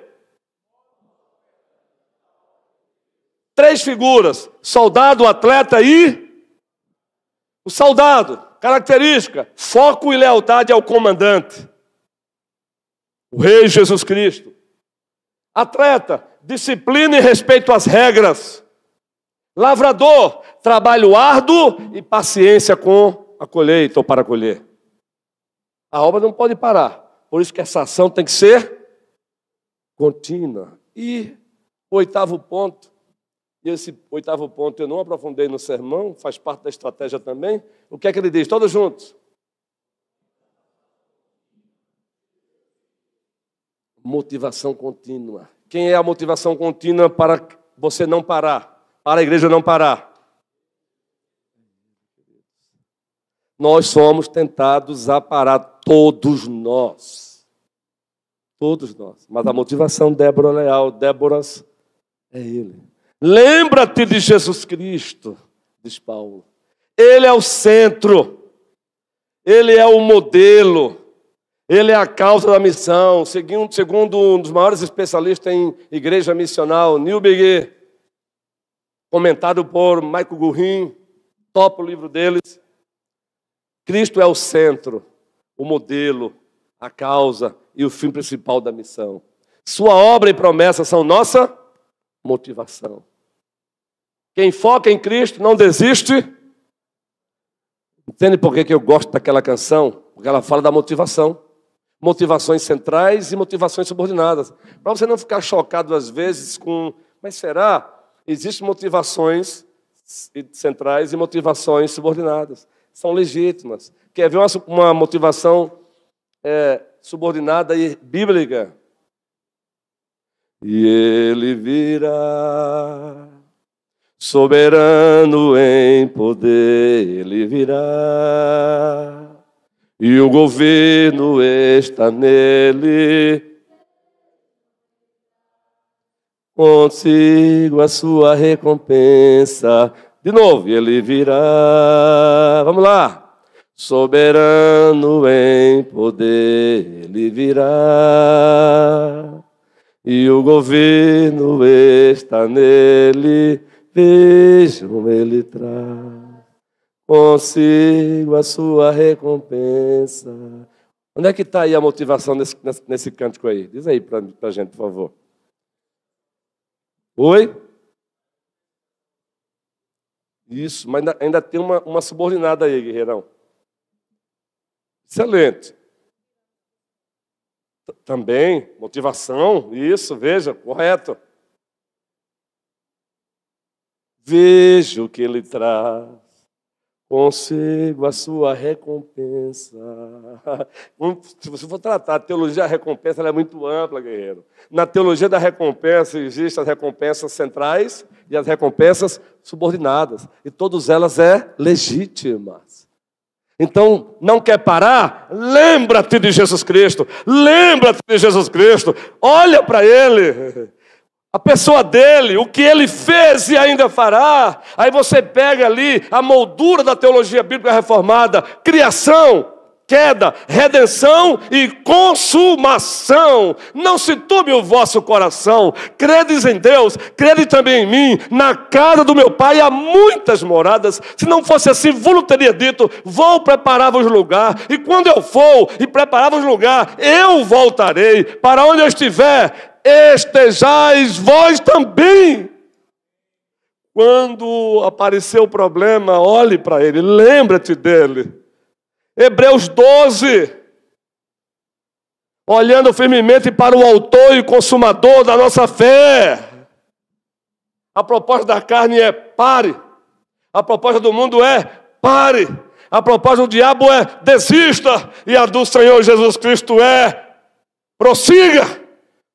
3 figuras: soldado, atleta e... O soldado, característica, foco e lealdade ao comandante, o Rei Jesus Cristo. Atleta, disciplina e respeito às regras. Lavrador, trabalho árduo e paciência com a colheita ou para colher. A obra não pode parar. Por isso que essa ação tem que ser contínua. E o 8º ponto, e esse 8º ponto eu não aprofundei no sermão, faz parte da estratégia também. O que é que ele diz? Todos juntos. Motivação contínua. Quem é a motivação contínua para você não parar? Para a igreja não parar? Nós somos tentados a parar, todos nós. Todos nós. Mas a motivação, Débora Leal, Déboras, é Ele. Lembra-te de Jesus Cristo, diz Paulo. Ele é o centro. Ele é o modelo. Ele é a causa da missão. Segundo um dos maiores especialistas em igreja missional, Neil Begay, comentado por Michael Gurrin, topa o livro deles. Cristo é o centro, o modelo, a causa e o fim principal da missão. Sua obra e promessa são nossa motivação. Quem foca em Cristo não desiste. Entende por que eu gosto daquela canção? Porque ela fala da motivação. Motivações centrais e motivações subordinadas. Para você não ficar chocado às vezes com... Mas será? Existem motivações centrais e motivações subordinadas. São legítimas. Quer ver uma motivação subordinada e bíblica? E Ele virá, soberano em poder, Ele virá, e o governo está nele. Consigo a sua recompensa. De novo, Ele virá. Vamos lá. Soberano em poder, Ele virá, e o governo está nele. Vejam, Ele traz consigo a sua recompensa. Onde é que está aí a motivação nesse cântico aí? Diz aí para a gente, por favor. Oi? Isso, mas ainda tem uma subordinada aí, guerreirão. Excelente. Também, motivação, isso, veja, correto. Veja o que Ele traz, consigo a sua recompensa. Se você for tratar a teologia da recompensa, ela é muito ampla, guerreiro. Na teologia da recompensa existem as recompensas centrais e as recompensas subordinadas. E todas elas legítimas. Então, não quer parar? Lembra-te de Jesus Cristo. Lembra-te de Jesus Cristo. Olha para Ele. A pessoa dele, o que Ele fez e ainda fará. Aí você pega ali a moldura da teologia bíblica reformada. Criação, queda, redenção e consumação. Não se turbe o vosso coração. Credes em Deus, crede também em mim. Na casa do meu Pai há muitas moradas. Se não fosse assim, vos teria dito: vou preparar-vos lugar. E quando eu for e preparar-vos lugar, eu voltarei. Para onde eu estiver, estejais vós também. Quando aparecer o problema, olhe para Ele, lembra-te dEle. Hebreus 12. Olhando firmemente para o autor e consumador da nossa fé. A proposta da carne é pare. A proposta do mundo é pare. A proposta do diabo é desista. E a do Senhor Jesus Cristo é prossiga,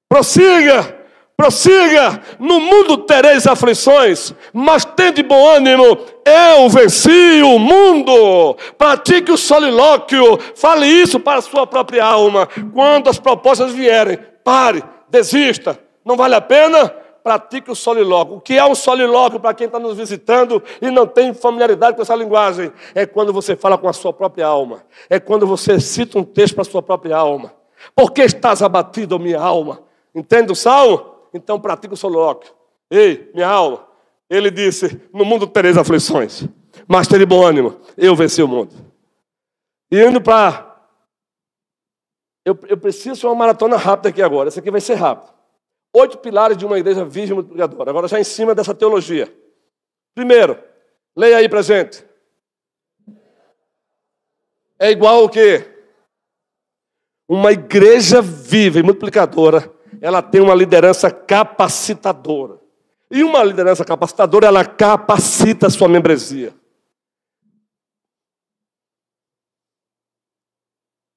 prossiga, prossiga. No mundo tereis aflições, mas tende bom ânimo. Eu venci o mundo. Pratique o solilóquio. Fale isso para a sua própria alma. Quando as propostas vierem, pare, desista. Não vale a pena? Pratique o solilóquio. O que é um solilóquio para quem está nos visitando e não tem familiaridade com essa linguagem? É quando você fala com a sua própria alma. É quando você cita um texto para a sua própria alma. Por que estás abatido, minha alma? Entende o salmo? Então pratica o solilóquio. Ei, minha alma. Ele disse, no mundo tereis aflições, mas tende bom ânimo. Eu venci o mundo. E indo para... Eu preciso de uma maratona rápida aqui agora. Essa aqui vai ser rápida. 8 pilares de uma igreja virgem multiplicadora. Agora já em cima dessa teologia. Primeiro, leia aí pra gente. É igual o quê? Uma igreja viva e multiplicadora, ela tem uma liderança capacitadora. E uma liderança capacitadora, ela capacita a sua membresia.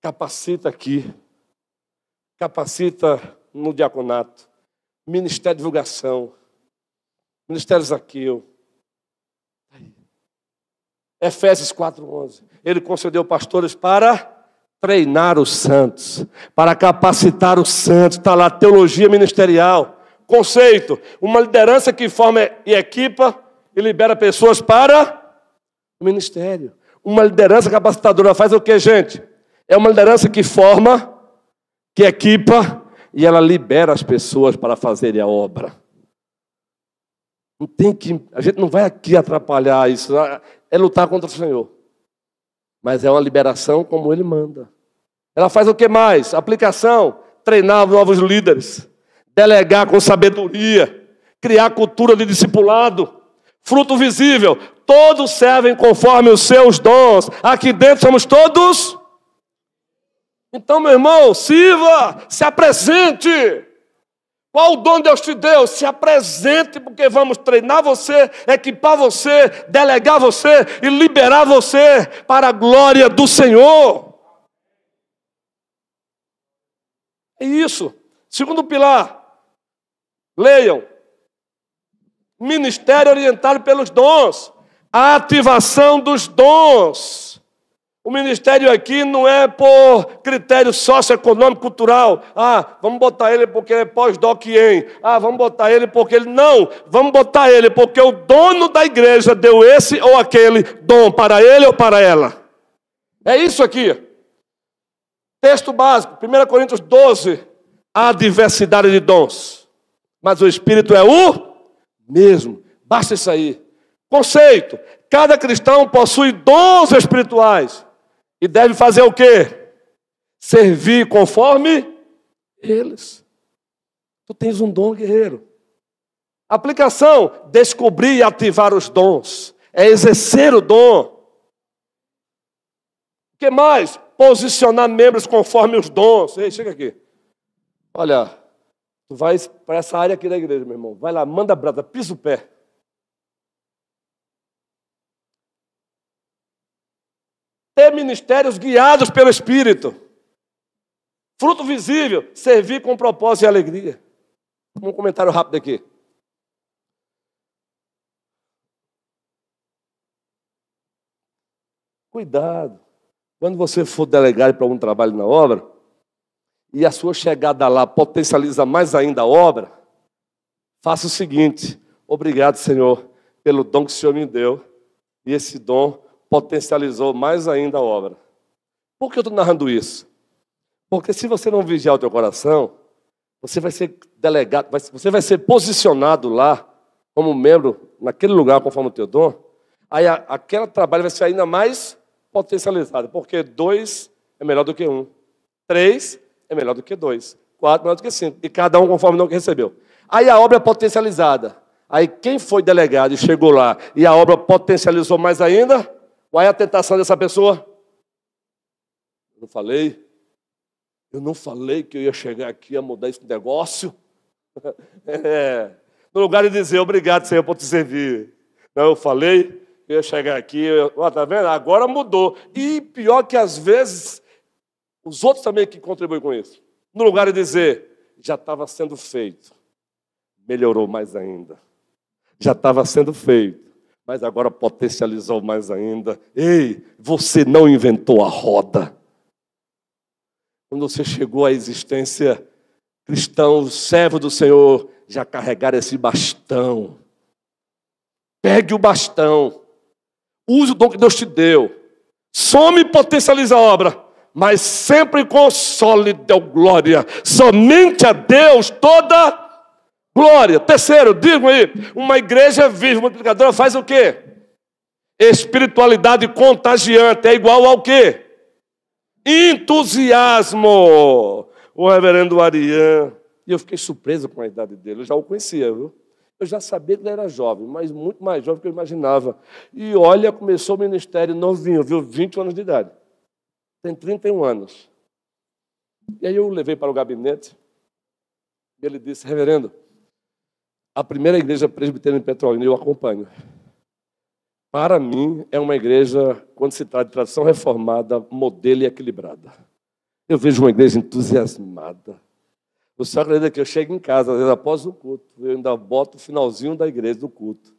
Capacita aqui. Capacita no diaconato. Ministério de divulgação. Ministério Zaqueu. Efésios 4:11. Ele concedeu pastores para treinar os santos, para capacitar os santos. Está lá, teologia ministerial. Conceito, uma liderança que forma e equipa e libera pessoas para o ministério. Uma liderança capacitadora faz o que, gente? É uma liderança que forma, que equipa e ela libera as pessoas para fazerem a obra. Não tem que, a gente não vai aqui atrapalhar isso, é lutar contra o Senhor. Mas é uma liberação como Ele manda. Ela faz o que mais? Aplicação, treinar novos líderes, delegar com sabedoria, criar cultura de discipulado, fruto visível. Todos servem conforme os seus dons. Aqui dentro somos todos. Então, meu irmão, sirva, se apresente. Qual o dom Deus te deu? Se apresente, porque vamos treinar você, equipar você, delegar você e liberar você para a glória do Senhor. É isso. Segundo pilar, leiam. Ministério orientado pelos dons. A ativação dos dons. O ministério aqui não é por critério socioeconômico, cultural. Vamos botar ele porque ele é pós-doc em. Vamos botar ele porque ele... Não, vamos botar ele porque o dono da igreja deu esse ou aquele dom para ele ou para ela. É isso aqui. Texto básico, 1 Coríntios 12. Há diversidade de dons, mas o Espírito é o mesmo. Basta isso aí. Conceito, cada cristão possui dons espirituais. E deve fazer o quê? Servir conforme eles. Tu tens um dom, guerreiro. Aplicação, descobrir e ativar os dons. É exercer o dom. O que mais? Posicionar membros conforme os dons. Ei, chega aqui. Olha, tu vai para essa área aqui da igreja, meu irmão. Vai lá, manda brasa, pisa o pé. Ter ministérios guiados pelo Espírito. Fruto visível, servir com propósito e alegria. Um comentário rápido aqui. Cuidado. Quando você for delegado para algum trabalho na obra, e a sua chegada lá potencializa mais ainda a obra, faça o seguinte: obrigado, Senhor, pelo dom que o Senhor me deu, e esse dom potencializou mais ainda a obra. Por que eu estou narrando isso? Porque se você não vigiar o teu coração, você vai ser delegado, você vai ser posicionado lá como membro naquele lugar conforme o teu dom, aí aquele trabalho vai ser ainda mais potencializado, porque 2 é melhor do que 1, 3 é melhor do que 2, 4 é melhor do que 5, e cada um conforme o dom que recebeu. Aí a obra é potencializada. Aí quem foi delegado e chegou lá, e a obra potencializou mais ainda, qual é a tentação dessa pessoa? Não falei? Eu não falei que eu ia chegar aqui a mudar esse negócio? No lugar de dizer obrigado, Senhor, por te servir. Não, eu falei que eu ia chegar aqui, tá vendo? Agora mudou. E pior que às vezes, os outros também que contribuem com isso. No lugar de dizer, já estava sendo feito. Melhorou mais ainda. Já estava sendo feito, mas agora potencializou mais ainda. Ei, você não inventou a roda. Quando você chegou à existência, cristão, servo do Senhor, já carregaram esse bastão. Pegue o bastão. Use o dom que Deus te deu. Some e potencializa a obra, mas sempre com sólida glória. Somente a Deus toda glória. Terceiro, digo aí, uma igreja viva, multiplicadora, faz o quê? Espiritualidade contagiante é igual ao quê? Entusiasmo. O reverendo Arian, e eu fiquei surpreso com a idade dele, eu já o conhecia, viu? Eu já sabia que ele era jovem, mas muito mais jovem do que eu imaginava. E olha, começou o ministério novinho, viu? 20 anos de idade. Tem 31 anos. E aí eu o levei para o gabinete, e ele disse, reverendo, a primeira igreja presbiteriana em Petrolina, eu acompanho. Para mim, é uma igreja, quando se trata de tradição reformada, modelo e equilibrada. Eu vejo uma igreja entusiasmada. O senhor acredita que eu chego em casa, às vezes após o culto, eu ainda boto o finalzinho da igreja, do culto.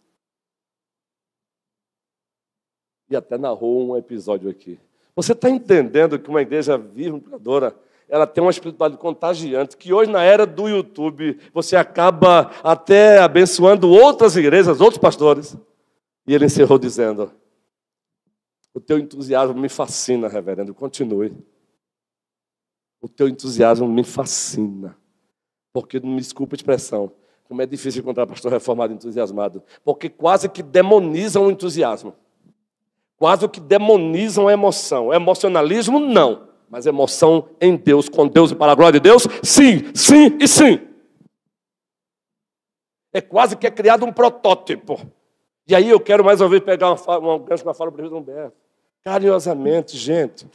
E até narrou um episódio aqui. Você está entendendo que uma igreja viva, multiplicadora, ela tem uma espiritualidade contagiante, que hoje, na era do YouTube, você acaba até abençoando outras igrejas, outros pastores. E ele encerrou dizendo, o teu entusiasmo me fascina, reverendo, continue. O teu entusiasmo me fascina. Porque, não me desculpa a expressão, como é difícil encontrar pastor reformado entusiasmado. Porque quase que demonizam o entusiasmo. Quase que demonizam a emoção. Emocionalismo, não. Mas emoção em Deus, com Deus e para a glória de Deus, sim, sim e sim. É quase que é criado um protótipo. E aí eu quero mais uma vez pegar uma gancho na fala do prefeito Humberto. Carinhosamente, gente.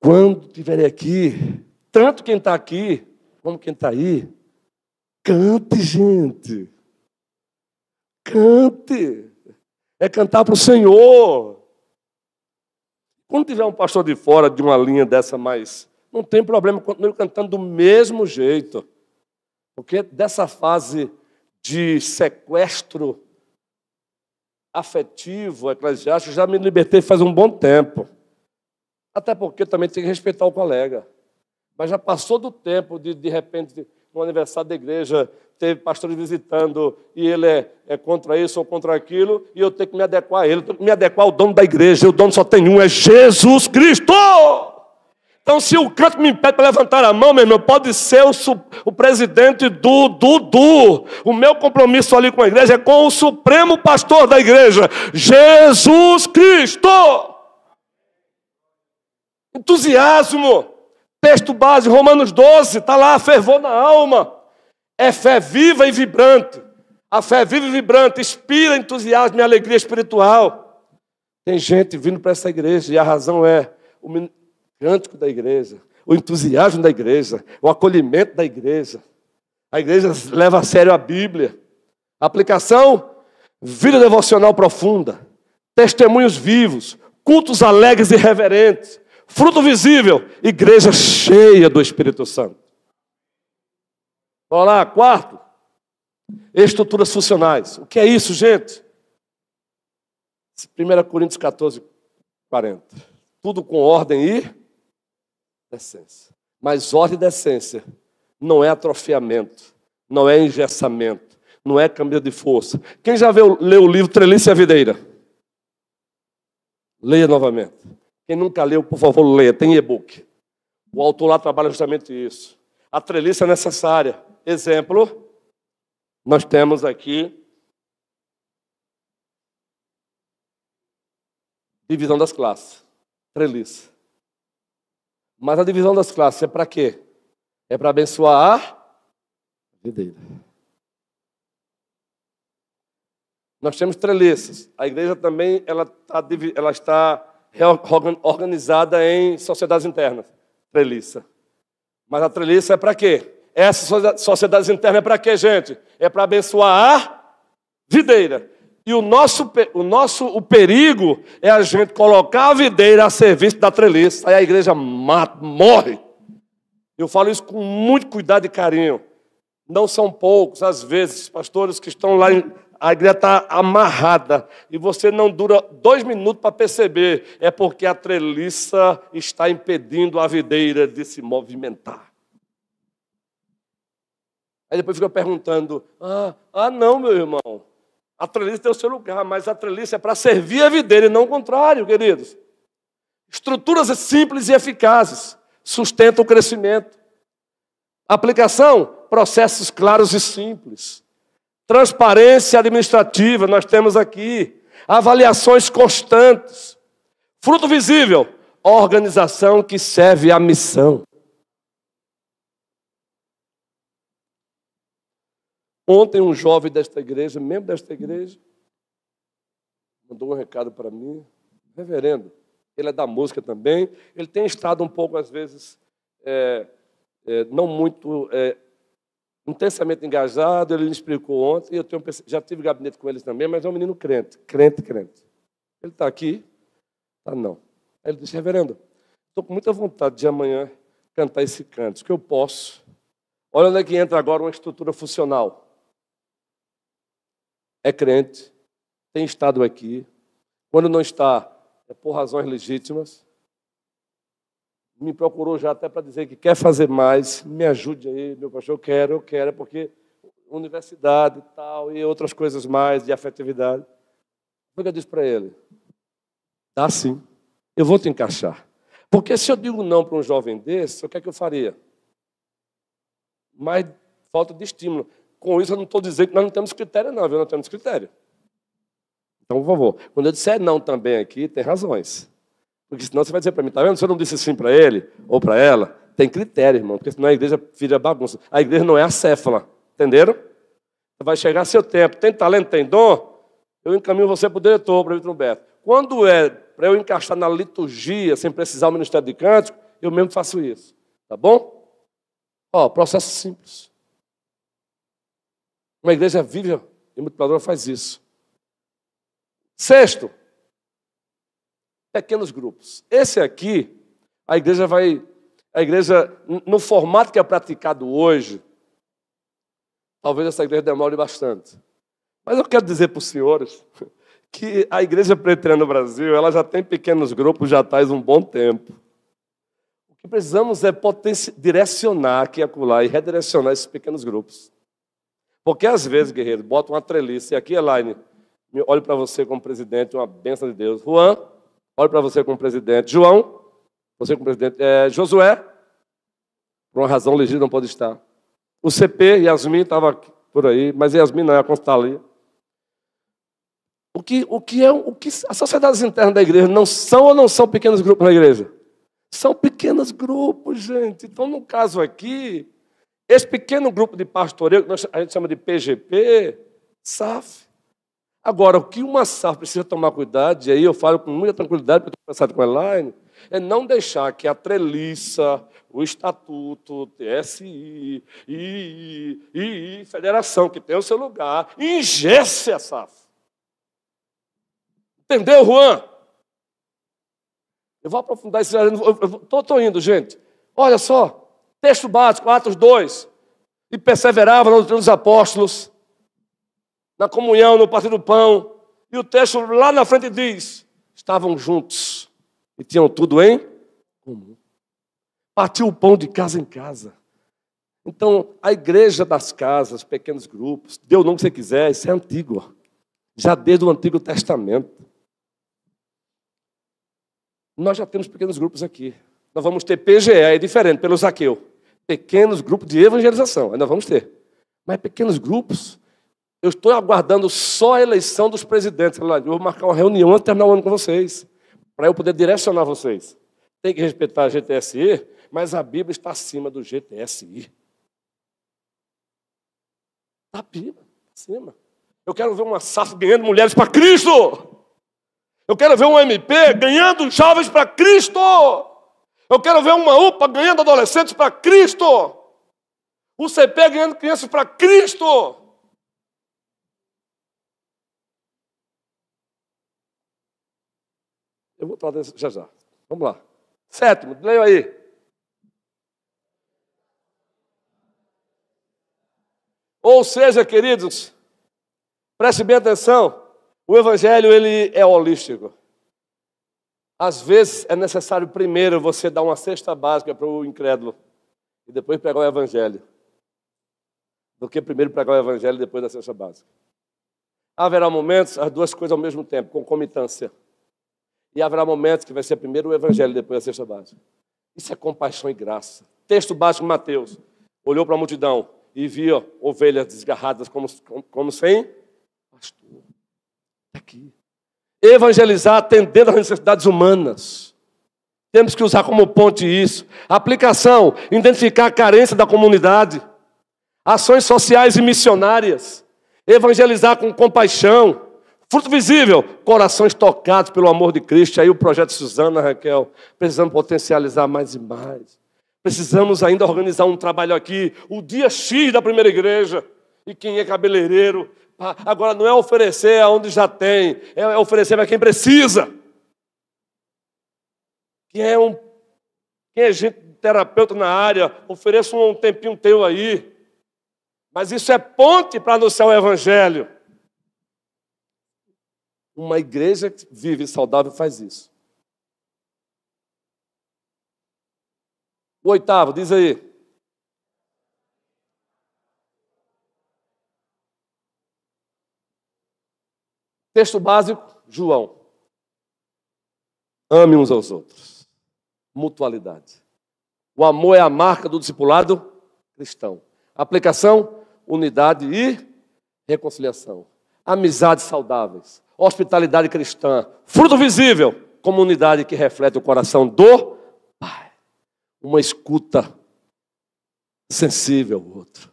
Quando estiverem aqui, tanto quem está aqui, como quem está aí, cante, gente. Cante. É cantar para o Senhor. Quando tiver um pastor de fora de uma linha dessa mais, não tem problema, continue cantando do mesmo jeito. Porque dessa fase de sequestro afetivo, eclesiástico, já me libertei faz um bom tempo. Até porque também tem que respeitar o colega. Mas já passou do tempo de repente, no aniversário da igreja, teve pastores visitando e ele é contra isso ou contra aquilo, e eu tenho que me adequar a ele, eu tenho que me adequar ao dono da igreja, e o dono só tem um, é Jesus Cristo! Então, se o canto me impede para levantar a mão, meu irmão, pode ser o presidente do. O meu compromisso ali com a igreja é com o supremo pastor da igreja, Jesus Cristo! Entusiasmo. Texto base, Romanos 12, está lá, fervor na alma. É fé viva e vibrante. A fé viva e vibrante inspira entusiasmo e alegria espiritual. Tem gente vindo para essa igreja e a razão é o cântico da igreja, o entusiasmo da igreja, o acolhimento da igreja. A igreja leva a sério a Bíblia. Aplicação, vida devocional profunda, testemunhos vivos, cultos alegres e reverentes, fruto visível, igreja cheia do Espírito Santo. Vamos lá, quarto, estruturas funcionais. O que é isso, gente? 1 Coríntios 14, 40. Tudo com ordem e decência. Mas ordem e decência não é atrofiamento, não é engessamento, não é camisa de força. Quem já leu o livro Treliça e a Videira? Leia novamente. Quem nunca leu, por favor, leia. Tem e-book. O autor lá trabalha justamente isso. A treliça é necessária. Exemplo, nós temos aqui divisão das classes. Treliça. Mas a divisão das classes é para quê? É para abençoar a videira. Nós temos treliças. A igreja também ela está organizada em sociedades internas. Treliça. Mas a treliça é para quê? Essa sociedade interna é para quê, gente? É para abençoar a videira. E o perigo é a gente colocar a videira a serviço da treliça. Aí a igreja morre. Eu falo isso com muito cuidado e carinho. Não são poucos, às vezes, pastores que estão lá, a igreja está amarrada. E você não dura 2 minutos para perceber. É porque a treliça está impedindo a videira de se movimentar. Aí depois fica perguntando, não, meu irmão. A treliça tem o seu lugar, mas a treliça é para servir a videira e não o contrário, queridos. Estruturas simples e eficazes sustentam o crescimento. Aplicação, processos claros e simples. Transparência administrativa, nós temos aqui. Avaliações constantes. Fruto visível, organização que serve à missão. Ontem um jovem desta igreja, membro desta igreja, mandou um recado para mim, reverendo, ele é da música também, ele tem estado um pouco, às vezes, não muito intensamente engajado, ele me explicou ontem, já tive gabinete com eles também, mas é um menino crente. Ele está aqui? Tá não. Aí ele disse, reverendo, estou com muita vontade de amanhã cantar esse canto, que eu posso. Olha onde é que entra agora uma estrutura funcional. É crente, tem estado aqui. Quando não está, é por razões legítimas. Me procurou já até para dizer que quer fazer mais. Me ajude aí, meu pastor, eu quero, porque universidade e tal, e outras coisas mais, de afetividade. O que eu disse para ele? Dá sim, eu vou te encaixar. Porque se eu digo não para um jovem desse, o que é que eu faria? Mas falta de estímulo. Com isso, eu não estou dizendo que nós não temos critério, não, viu? Nós temos critério. Então, por favor, quando eu disser não também aqui, tem razões. Porque senão você vai dizer para mim, tá vendo? Se eu não disse sim para ele ou para ela, tem critério, irmão, porque senão a igreja vira bagunça. A igreja não é acéfala, entenderam? Vai chegar seu tempo, tem talento, tem dom, eu encaminho você para o diretor, para o Vitor Humberto. Quando é para eu encaixar na liturgia, sem precisar do Ministério de Cântico, eu mesmo faço isso, tá bom? Processo simples. Uma igreja viva e multiplicadora faz isso. Sexto, pequenos grupos. Esse aqui, a igreja, no formato que é praticado hoje, talvez essa igreja demore bastante. Mas eu quero dizer para os senhores que a igreja presbiteriana no Brasil, ela já tem pequenos grupos já faz um bom tempo. O que precisamos é direcionar aqui e acolá e redirecionar esses pequenos grupos. Porque às vezes, guerreiro, bota uma treliça, e aqui, Elaine, olho para você como presidente, uma bênção de Deus. Juan, olho para você como presidente. João, você como presidente. Josué, por uma razão legítima, não pode estar. O CP, Yasmin, estava por aí, mas Yasmin não é a constalia. As sociedades internas da igreja não são ou não são pequenos grupos na igreja? São pequenos grupos, gente. Então, no caso aqui, esse pequeno grupo de pastoreio, que a gente chama de PGP, SAF. Agora, o que uma SAF precisa tomar cuidado, e aí eu falo com muita tranquilidade, porque eu estou conversando com a Elaine, é não deixar que a treliça, o estatuto, TSI, II, federação, que tem o seu lugar, ingesse a SAF. Entendeu, Juan? Eu vou aprofundar isso. Estou indo, gente. Olha só. Texto básico, Atos 2. E perseveravam na doutrina dos apóstolos, na comunhão, no partir do pão. E o texto lá na frente diz, estavam juntos e tinham tudo em comum. Partiu o pão de casa em casa. Então, a igreja das casas, pequenos grupos, dê o nome que você quiser, isso é antigo. Já desde o Antigo Testamento. Nós já temos pequenos grupos aqui. Nós vamos ter PGE, é diferente, pelo Zaqueu. Pequenos grupos de evangelização, ainda vamos ter. Mas pequenos grupos, eu estou aguardando só a eleição dos presidentes. Eu vou marcar uma reunião antes de terminar o ano com vocês, para eu poder direcionar vocês. Tem que respeitar a GTSI, mas a Bíblia está acima do GTSI. A Bíblia, acima. Eu quero ver uma SAF ganhando mulheres para Cristo. Eu quero ver um MP ganhando jovens para Cristo. Eu quero ver uma UPA ganhando adolescentes para Cristo. O CP ganhando crianças para Cristo. Eu vou falar já já. Vamos lá. 7º, leia aí. Ou seja, queridos, preste bem atenção, o evangelho ele é holístico. Às vezes é necessário primeiro você dar uma cesta básica para o incrédulo e depois pregar o evangelho, do que primeiro pregar o evangelho e depois da cesta básica. Haverá momentos, as duas coisas ao mesmo tempo, concomitância. E haverá momentos que vai ser primeiro o evangelho e depois a cesta básica. Isso é compaixão e graça. Texto básico de Mateus. Olhou para a multidão e via ovelhas desgarradas como sem pastor. Aqui. Evangelizar atendendo às necessidades humanas. Temos que usar como ponte isso. Aplicação, identificar a carência da comunidade. Ações sociais e missionárias. Evangelizar com compaixão. Fruto visível, corações tocados pelo amor de Cristo. Aí o projeto Suzana, Raquel, precisamos potencializar mais e mais. Precisamos ainda organizar um trabalho aqui, o dia X da primeira igreja. E quem é cabeleireiro, agora não é oferecer aonde já tem, é oferecer para quem precisa. Quem é gente terapeuta na área, ofereça um tempinho teu aí. Mas isso é ponte para anunciar o evangelho. Uma igreja que vive saudável faz isso. O 8º, diz aí. Texto básico, João. Ame uns aos outros. Mutualidade. O amor é a marca do discipulado cristão. Aplicação, unidade e reconciliação. Amizades saudáveis. Hospitalidade cristã. Fruto visível, comunidade que reflete o coração do Pai. Uma escuta sensível ao outro.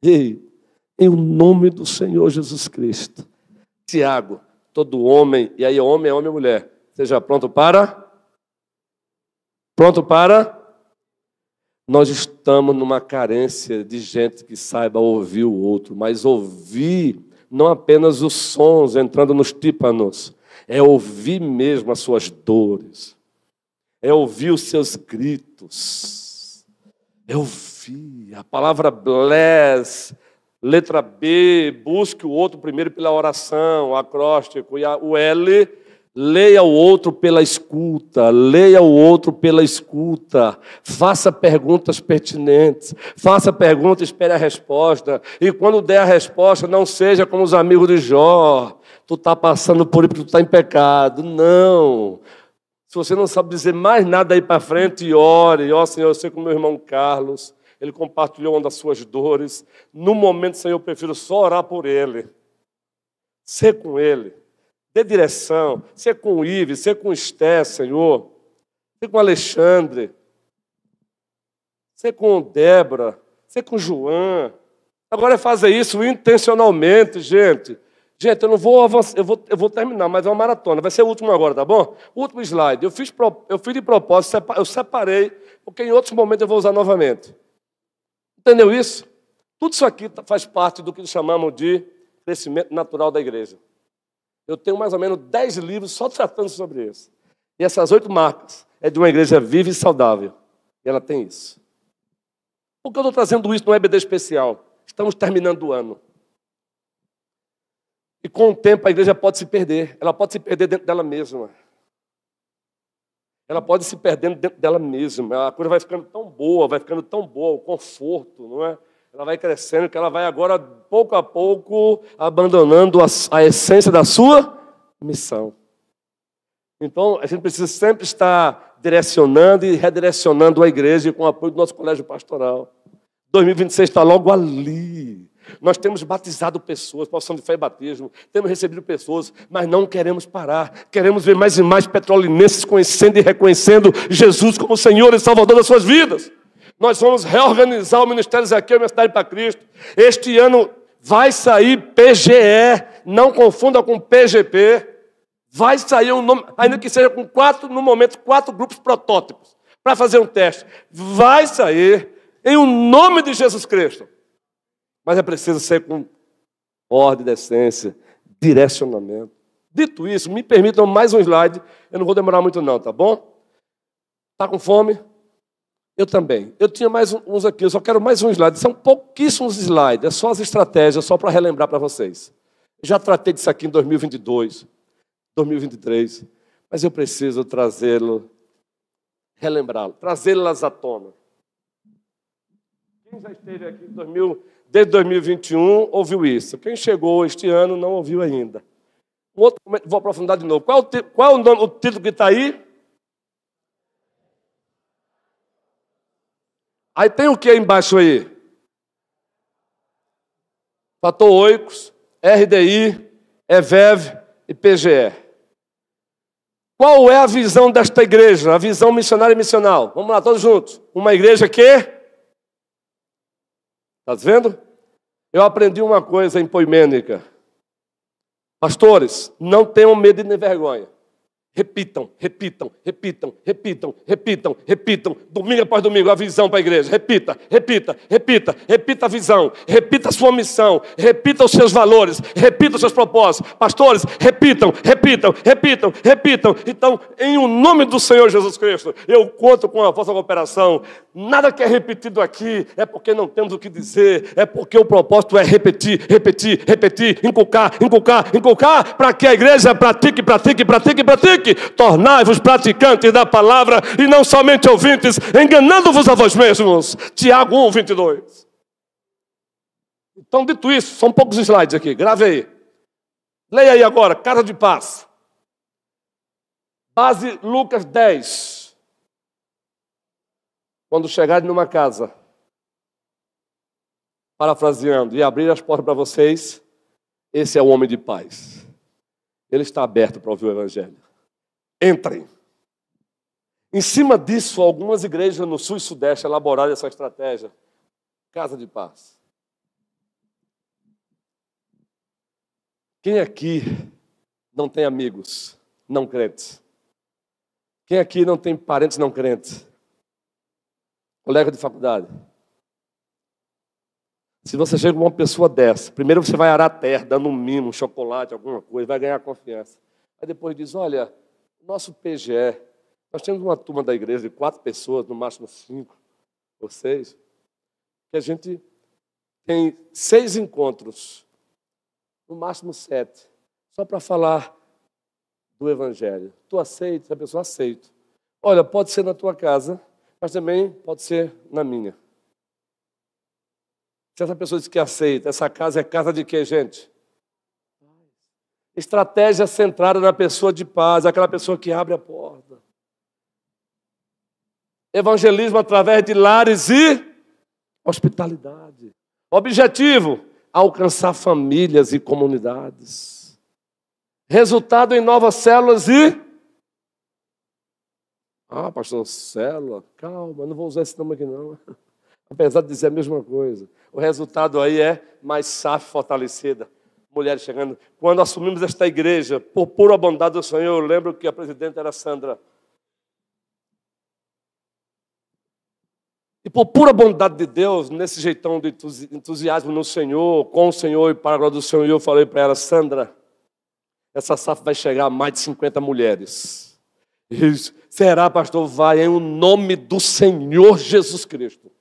E, em nome do Senhor Jesus Cristo, Tiago, todo homem, e aí homem é homem e mulher, seja pronto para? Pronto para? Nós estamos numa carência de gente que saiba ouvir o outro, mas ouvir não apenas os sons entrando nos tímpanos, é ouvir mesmo as suas dores, é ouvir os seus gritos, é ouvir. A palavra bless, letra B, busque o outro primeiro pela oração, o acróstico, e o L, leia o outro pela escuta, leia o outro pela escuta, faça perguntas pertinentes, faça pergunta, espere a resposta, e quando der a resposta, não seja como os amigos de Jó, tu está passando por isso porque tu está em pecado, não. Se você não sabe dizer mais nada aí para frente, ore, ó Senhor, eu sei que o meu irmão Carlos, ele compartilhou uma das suas dores, no momento, Senhor, eu prefiro só orar por ele, ser com ele, dê direção, ser com o Ives, ser com o Esté, Senhor, ser com o Alexandre, ser com Débora, ser com o João. Agora é fazer isso intencionalmente, gente. Gente, eu não vou avançar, eu vou terminar, mas é uma maratona. Vai ser o último agora, tá bom? O último slide. Eu fiz de propósito, eu separei, porque em outros momentos eu vou usar novamente. Entendeu isso? Tudo isso aqui faz parte do que chamamos de crescimento natural da igreja. Eu tenho mais ou menos 10 livros só tratando sobre isso. E essas 8 marcas é de uma igreja viva e saudável. E ela tem isso. Por que eu estou trazendo isso no EBD especial? Estamos terminando o ano. E com o tempo a igreja pode se perder. Ela pode se perder dentro dela mesma. Ela pode se perdendo dentro dela mesma. A coisa vai ficando tão boa, o conforto, não é? Ela vai crescendo, que ela vai agora, pouco a pouco, abandonando a essência da sua missão. Então, a gente precisa sempre estar direcionando e redirecionando a igreja com o apoio do nosso colégio pastoral. 2026 está logo ali. Nós temos batizado pessoas, profissão de fé e batismo, temos recebido pessoas, mas não queremos parar. Queremos ver mais e mais petrolinenses conhecendo e reconhecendo Jesus como Senhor e Salvador das suas vidas. Nós vamos reorganizar o Ministério Ezequiel e Universidade para Cristo. Este ano vai sair PGE, não confunda com PGP. Vai sair um nome, ainda que seja com 4 grupos protótipos, para fazer um teste. Vai sair em o nome de Jesus Cristo. Mas é preciso ser com ordem, decência, direcionamento. Dito isso, me permitam mais um slide. Eu não vou demorar muito não, tá bom? Está com fome? Eu também. Eu tinha mais uns aqui, eu só quero mais um slide. São pouquíssimos slides, é só as estratégias, só para relembrar para vocês. Já tratei disso aqui em 2022, 2023, mas eu preciso trazê-lo, relembrá-lo, trazê-las à tona. Quem já esteve aqui desde 2021 ouviu isso. Quem chegou este ano não ouviu ainda. Um outro momento, vou aprofundar de novo. Qual é o título que está aí? Aí tem o que embaixo aí? Fator Oikos, RDI, EVEV e PGE. Qual é a visão desta igreja? A visão missionária e missional. Vamos lá, todos juntos. Uma igreja que... Está vendo? Eu aprendi uma coisa em Poimênica. Pastores, não tenham medo nem vergonha. Repitam, repitam, repitam, repitam, repitam, repitam. Domingo após domingo, a visão para a igreja. Repita, repita, repita, repita a visão. Repita a sua missão. Repita os seus valores. Repita os seus propósitos. Pastores, repitam, repitam, repitam, repitam. Então, em o nome do Senhor Jesus Cristo, eu conto com a vossa cooperação. Nada que é repetido aqui é porque não temos o que dizer. É porque o propósito é repetir, repetir, repetir, inculcar, inculcar, inculcar, para que a igreja pratique, pratique, pratique, pratique. Tornai-vos praticantes da palavra e não somente ouvintes, enganando-vos a vós mesmos. Tiago 1, 22. Então, dito isso, são poucos slides aqui, grave aí. Leia aí agora, Casa de Paz. Base Lucas 10. Quando chegarem numa casa, parafraseando, e abrir as portas para vocês, esse é o homem de paz. Ele está aberto para ouvir o Evangelho. Entrem. Em cima disso, algumas igrejas no sul e sudeste elaboraram essa estratégia. Casa de Paz. Quem aqui não tem amigos não crentes? Quem aqui não tem parentes não crentes? Colega de faculdade. Se você chega com uma pessoa dessa, primeiro você vai arar a terra, dando um mimo, um chocolate, alguma coisa, vai ganhar confiança. Aí depois diz, olha, nosso PGE, nós temos uma turma da igreja de 4 pessoas, no máximo 5 ou 6, que a gente tem 6 encontros, no máximo 7, só para falar do Evangelho. Tu aceita? A pessoa aceita. Olha, pode ser na tua casa, mas também pode ser na minha. Se essa pessoa diz que aceita, essa casa é casa de quê, gente? Estratégia centrada na pessoa de paz, aquela pessoa que abre a porta. Evangelismo através de lares e hospitalidade. Objetivo, alcançar famílias e comunidades. Resultado em novas células e... Ah, pastor, célula, calma, não vou usar esse nome aqui não. Apesar de dizer a mesma coisa. O resultado aí é mais SAF fortalecida. Mulheres chegando. Quando assumimos esta igreja, por pura bondade do Senhor, eu lembro que a presidente era Sandra. E por pura bondade de Deus, nesse jeitão de entusiasmo no Senhor, com o Senhor e para a glória do Senhor, eu falei para ela, Sandra, essa SAF vai chegar a mais de 50 mulheres. E disse, será, pastor? Vai em o nome do Senhor Jesus Cristo.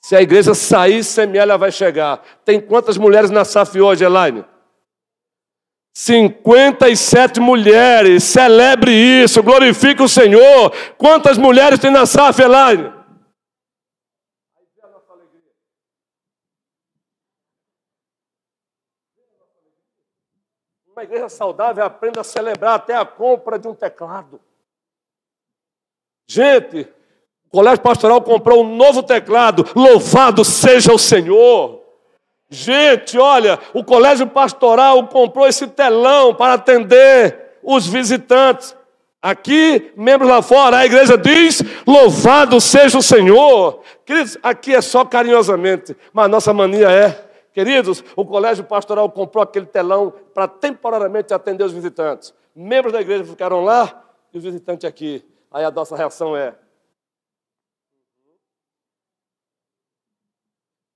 Se a igreja sair, semear, ela vai chegar. Tem quantas mulheres na SAF hoje, Elaine? 57 mulheres. Celebre isso, glorifique o Senhor. Quantas mulheres tem na SAF, Elaine? Aí vem a nossa alegria. Uma igreja saudável aprende a celebrar até a compra de um teclado. Gente, o Colégio Pastoral comprou um novo teclado. Louvado seja o Senhor. Gente, olha, o Colégio Pastoral comprou esse telão para atender os visitantes. Aqui, membros lá fora, a igreja diz, louvado seja o Senhor. Queridos, aqui é só carinhosamente, mas a nossa mania queridos, o Colégio Pastoral comprou aquele telão para temporariamente atender os visitantes. Membros da igreja ficaram lá e o visitante aqui. Aí a nossa reação é...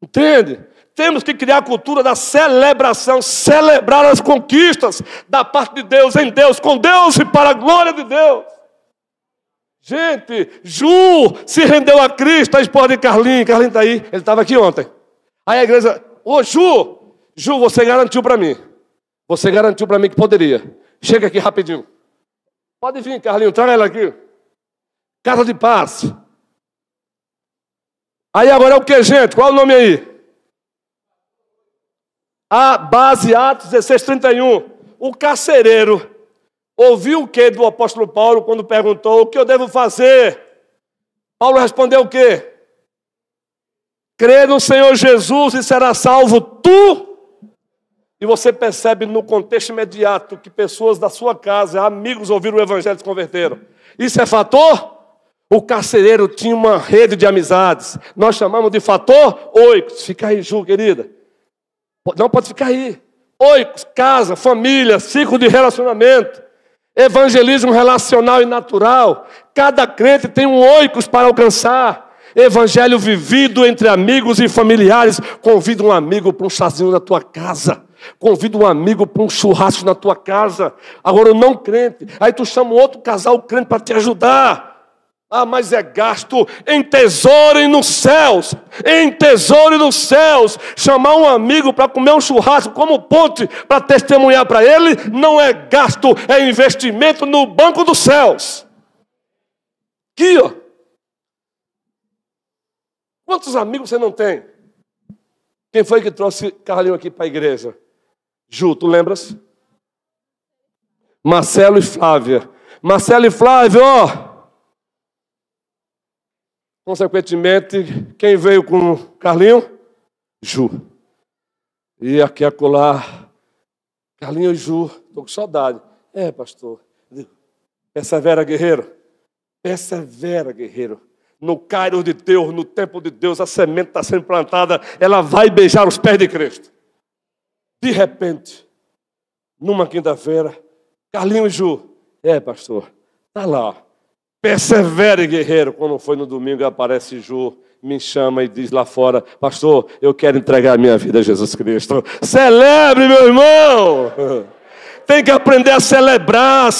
Entende? Temos que criar a cultura da celebração, celebrar as conquistas da parte de Deus, em Deus, com Deus e para a glória de Deus. Gente, Ju se rendeu a Cristo, a esposa de Carlinhos. Carlinhos está aí, ele estava aqui ontem. Aí a igreja, ô Ju, você garantiu para mim. Você garantiu para mim que poderia. Chega aqui rapidinho. Pode vir, Carlinhos, traga ela aqui. Casa de Paz. Aí agora é o que, gente? Qual é o nome aí? A base Atos 16:31. O carcereiro ouviu o que do apóstolo Paulo quando perguntou: o que eu devo fazer? Paulo respondeu o quê? Crê no Senhor Jesus e será salvo tu. E você percebe no contexto imediato que pessoas da sua casa, amigos, ouviram o evangelho e se converteram. Isso é fator? O carcereiro tinha uma rede de amizades. Nós chamamos de fator oicos. Fica aí, Ju, querida. Não, pode ficar aí. Oicos, casa, família, ciclo de relacionamento. Evangelismo relacional e natural. Cada crente tem um oicos para alcançar. Evangelho vivido entre amigos e familiares. Convida um amigo para um chazinho na tua casa. Convida um amigo para um churrasco na tua casa. Agora o não crente. Aí tu chama um outro casal crente para te ajudar. Ah, mas é gasto. Entesourem nos céus. Entesourem nos céus. Chamar um amigo para comer um churrasco como ponte para testemunhar para ele não é gasto, é investimento no banco dos céus. Aqui, ó. Quantos amigos você não tem? Quem foi que trouxe Carlinho aqui para a igreja? Ju, tu lembras? Marcelo e Flávia. Marcelo e Flávia, ó. Consequentemente, quem veio com Carlinho? Ju. E aqui acolá, Carlinho e Ju, estou com saudade. É, pastor. Persevera, guerreiro. Persevera, guerreiro. No Cairo de Deus, no tempo de Deus, a semente está sendo plantada, ela vai beijar os pés de Cristo. De repente, numa quinta-feira, Carlinho e Ju, pastor, está lá. Persevere, guerreiro. Quando foi no domingo, aparece Ju, me chama e diz lá fora: pastor, eu quero entregar a minha vida a Jesus Cristo. Celebre, meu irmão. Tem que aprender a celebrar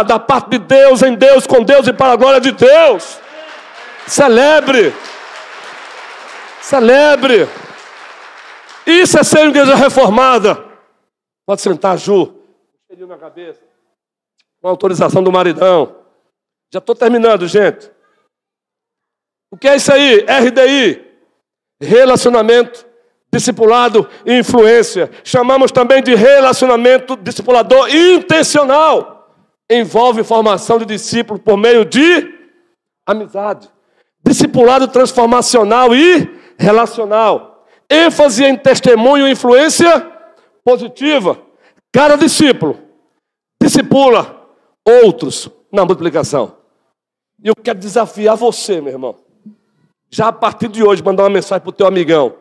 da parte de Deus, em Deus, com Deus e para a glória de Deus. Celebre. Isso é ser uma igreja reformada. Pode sentar, Ju. Cheirinho na cabeça. Com autorização do maridão. Já estou terminando, gente. O que é isso aí? RDI. Relacionamento, discipulado e influência. Chamamos também de relacionamento discipulador intencional. Envolve formação de discípulos por meio de amizade. Discipulado transformacional e relacional. ênfase em testemunho e influência positiva. Cada discípulo discipula outros na multiplicação. E eu quero desafiar você, meu irmão, já a partir de hoje, mandar uma mensagem para o teu amigão.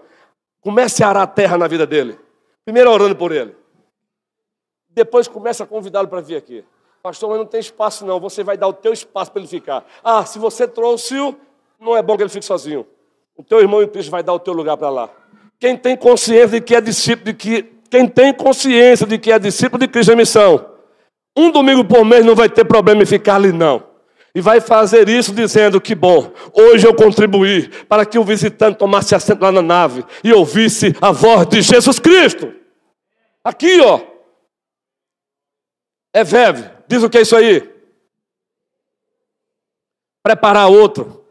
Comece a arar a terra na vida dele. Primeiro orando por ele. Depois comece a convidá-lo para vir aqui. Pastor, mas não tem espaço não. Você vai dar o teu espaço para ele ficar. Ah, se você trouxe-o, não é bom que ele fique sozinho. O teu irmão em Cristo vai dar o teu lugar para lá. Quem tem consciência de que é discípulo, quem tem consciência de que é discípulo de Cristo em missão, um domingo por mês não vai ter problema em ficar ali não. E vai fazer isso dizendo que bom, hoje eu contribuí para que o visitante tomasse assento lá na nave e ouvisse a voz de Jesus Cristo. Aqui, ó. É verve. Diz o que é isso aí? Preparar outro.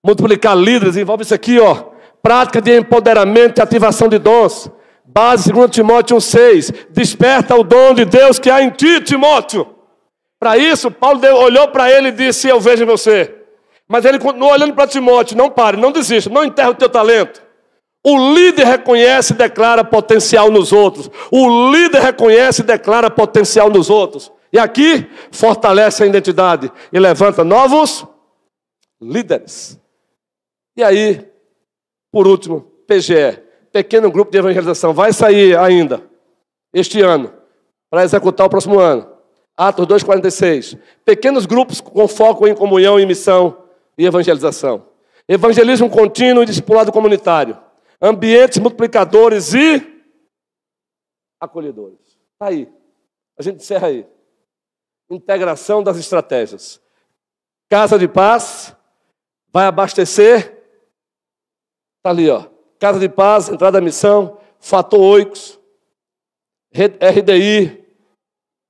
Multiplicar líderes. Envolve isso aqui, ó. Prática de empoderamento e ativação de dons. Base 2 Timóteo 1,6. Desperta o dom de Deus que há em ti, Timóteo. Para isso, Paulo olhou para ele e disse: eu vejo em você. Mas ele continuou olhando para Timóteo. Não pare, não desista, não enterre o teu talento. O líder reconhece e declara potencial nos outros. O líder reconhece e declara potencial nos outros. E aqui, fortalece a identidade e levanta novos líderes. E aí, por último, PGE, Pequeno Grupo de Evangelização, vai sair ainda, este ano, para executar o próximo ano. Atos 2,46. Pequenos grupos com foco em comunhão e missão e evangelização. Evangelismo contínuo e discipulado comunitário. Ambientes multiplicadores e acolhedores. Está aí. A gente encerra aí. Integração das estratégias. Casa de paz vai abastecer. Está ali, ó. Casa de paz, entrada da missão, fator oicos, RDI,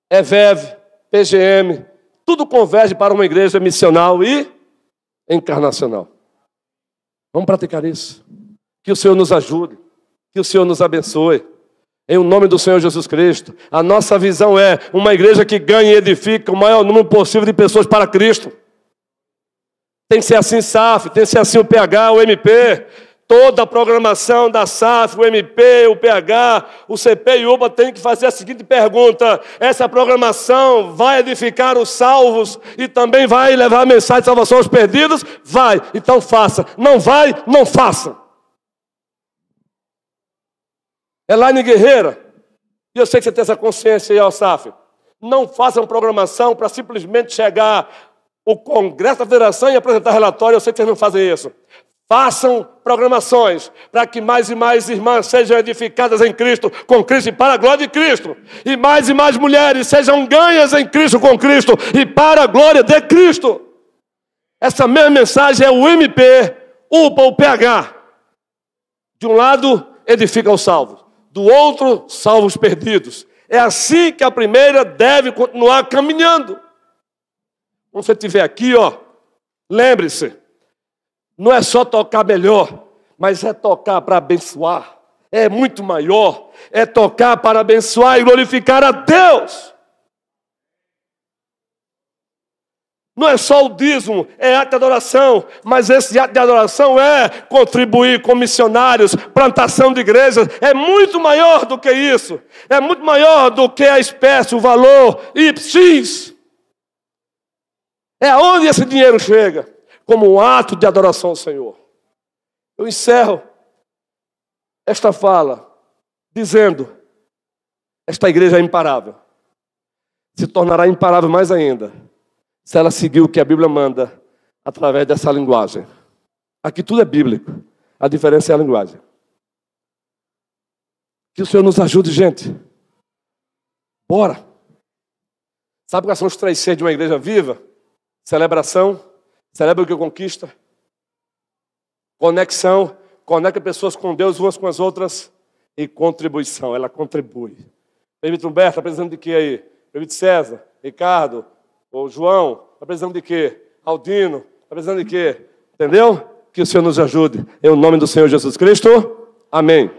EVEV, PGM, tudo converge para uma igreja missional e encarnacional. Vamos praticar isso. Que o Senhor nos ajude, que o Senhor nos abençoe. Em nome do Senhor Jesus Cristo, a nossa visão é uma igreja que ganha e edifica o maior número possível de pessoas para Cristo. Tem que ser assim SAF, tem que ser assim o PH, o MP. Toda a programação da SAF, o MP, o PH, o CP e o UPA tem que fazer a seguinte pergunta: essa programação vai edificar os salvos e também vai levar a mensagem de salvação aos perdidos? Vai, então faça. Não vai, não faça. Elaine Guerreira, e eu sei que você tem essa consciência aí, SAF, não façam programação para simplesmente chegar ao Congresso da Federação e apresentar relatório. Eu sei que vocês não fazem isso. Façam programações para que mais e mais irmãs sejam edificadas em Cristo, com Cristo e para a glória de Cristo. E mais mulheres sejam ganhas em Cristo, com Cristo e para a glória de Cristo. Essa mesma mensagem é o MP, UPA, o PH. De um lado, edifica os salvos. Do outro, salva os perdidos. É assim que a primeira deve continuar caminhando. Quando você estiver aqui, lembre-se, não é só tocar melhor, mas é tocar para abençoar. É muito maior. É tocar para abençoar e glorificar a Deus. Não é só o dízimo, é ato de adoração, mas esse ato de adoração é contribuir com missionários, plantação de igrejas. É muito maior do que isso. É muito maior do que a espécie, o valor X. É aonde esse dinheiro chega, como um ato de adoração ao Senhor. Eu encerro esta fala dizendo: esta igreja é imparável. Se tornará imparável mais ainda se ela seguir o que a Bíblia manda através dessa linguagem. Aqui tudo é bíblico. A diferença é a linguagem. Que o Senhor nos ajude, gente. Bora. Sabe quais são os 3 Cs de uma igreja viva? Celebração. Celebra o que conquista. Conexão. Conecta pessoas com Deus umas com as outras. E contribuição. Ela contribui. Presbítero Humberto, está precisando de quê aí? Presbítero César, Ricardo, ou João, está precisando de quê? Aldino, está precisando de quê? Entendeu? Que o Senhor nos ajude. Em nome do Senhor Jesus Cristo. Amém.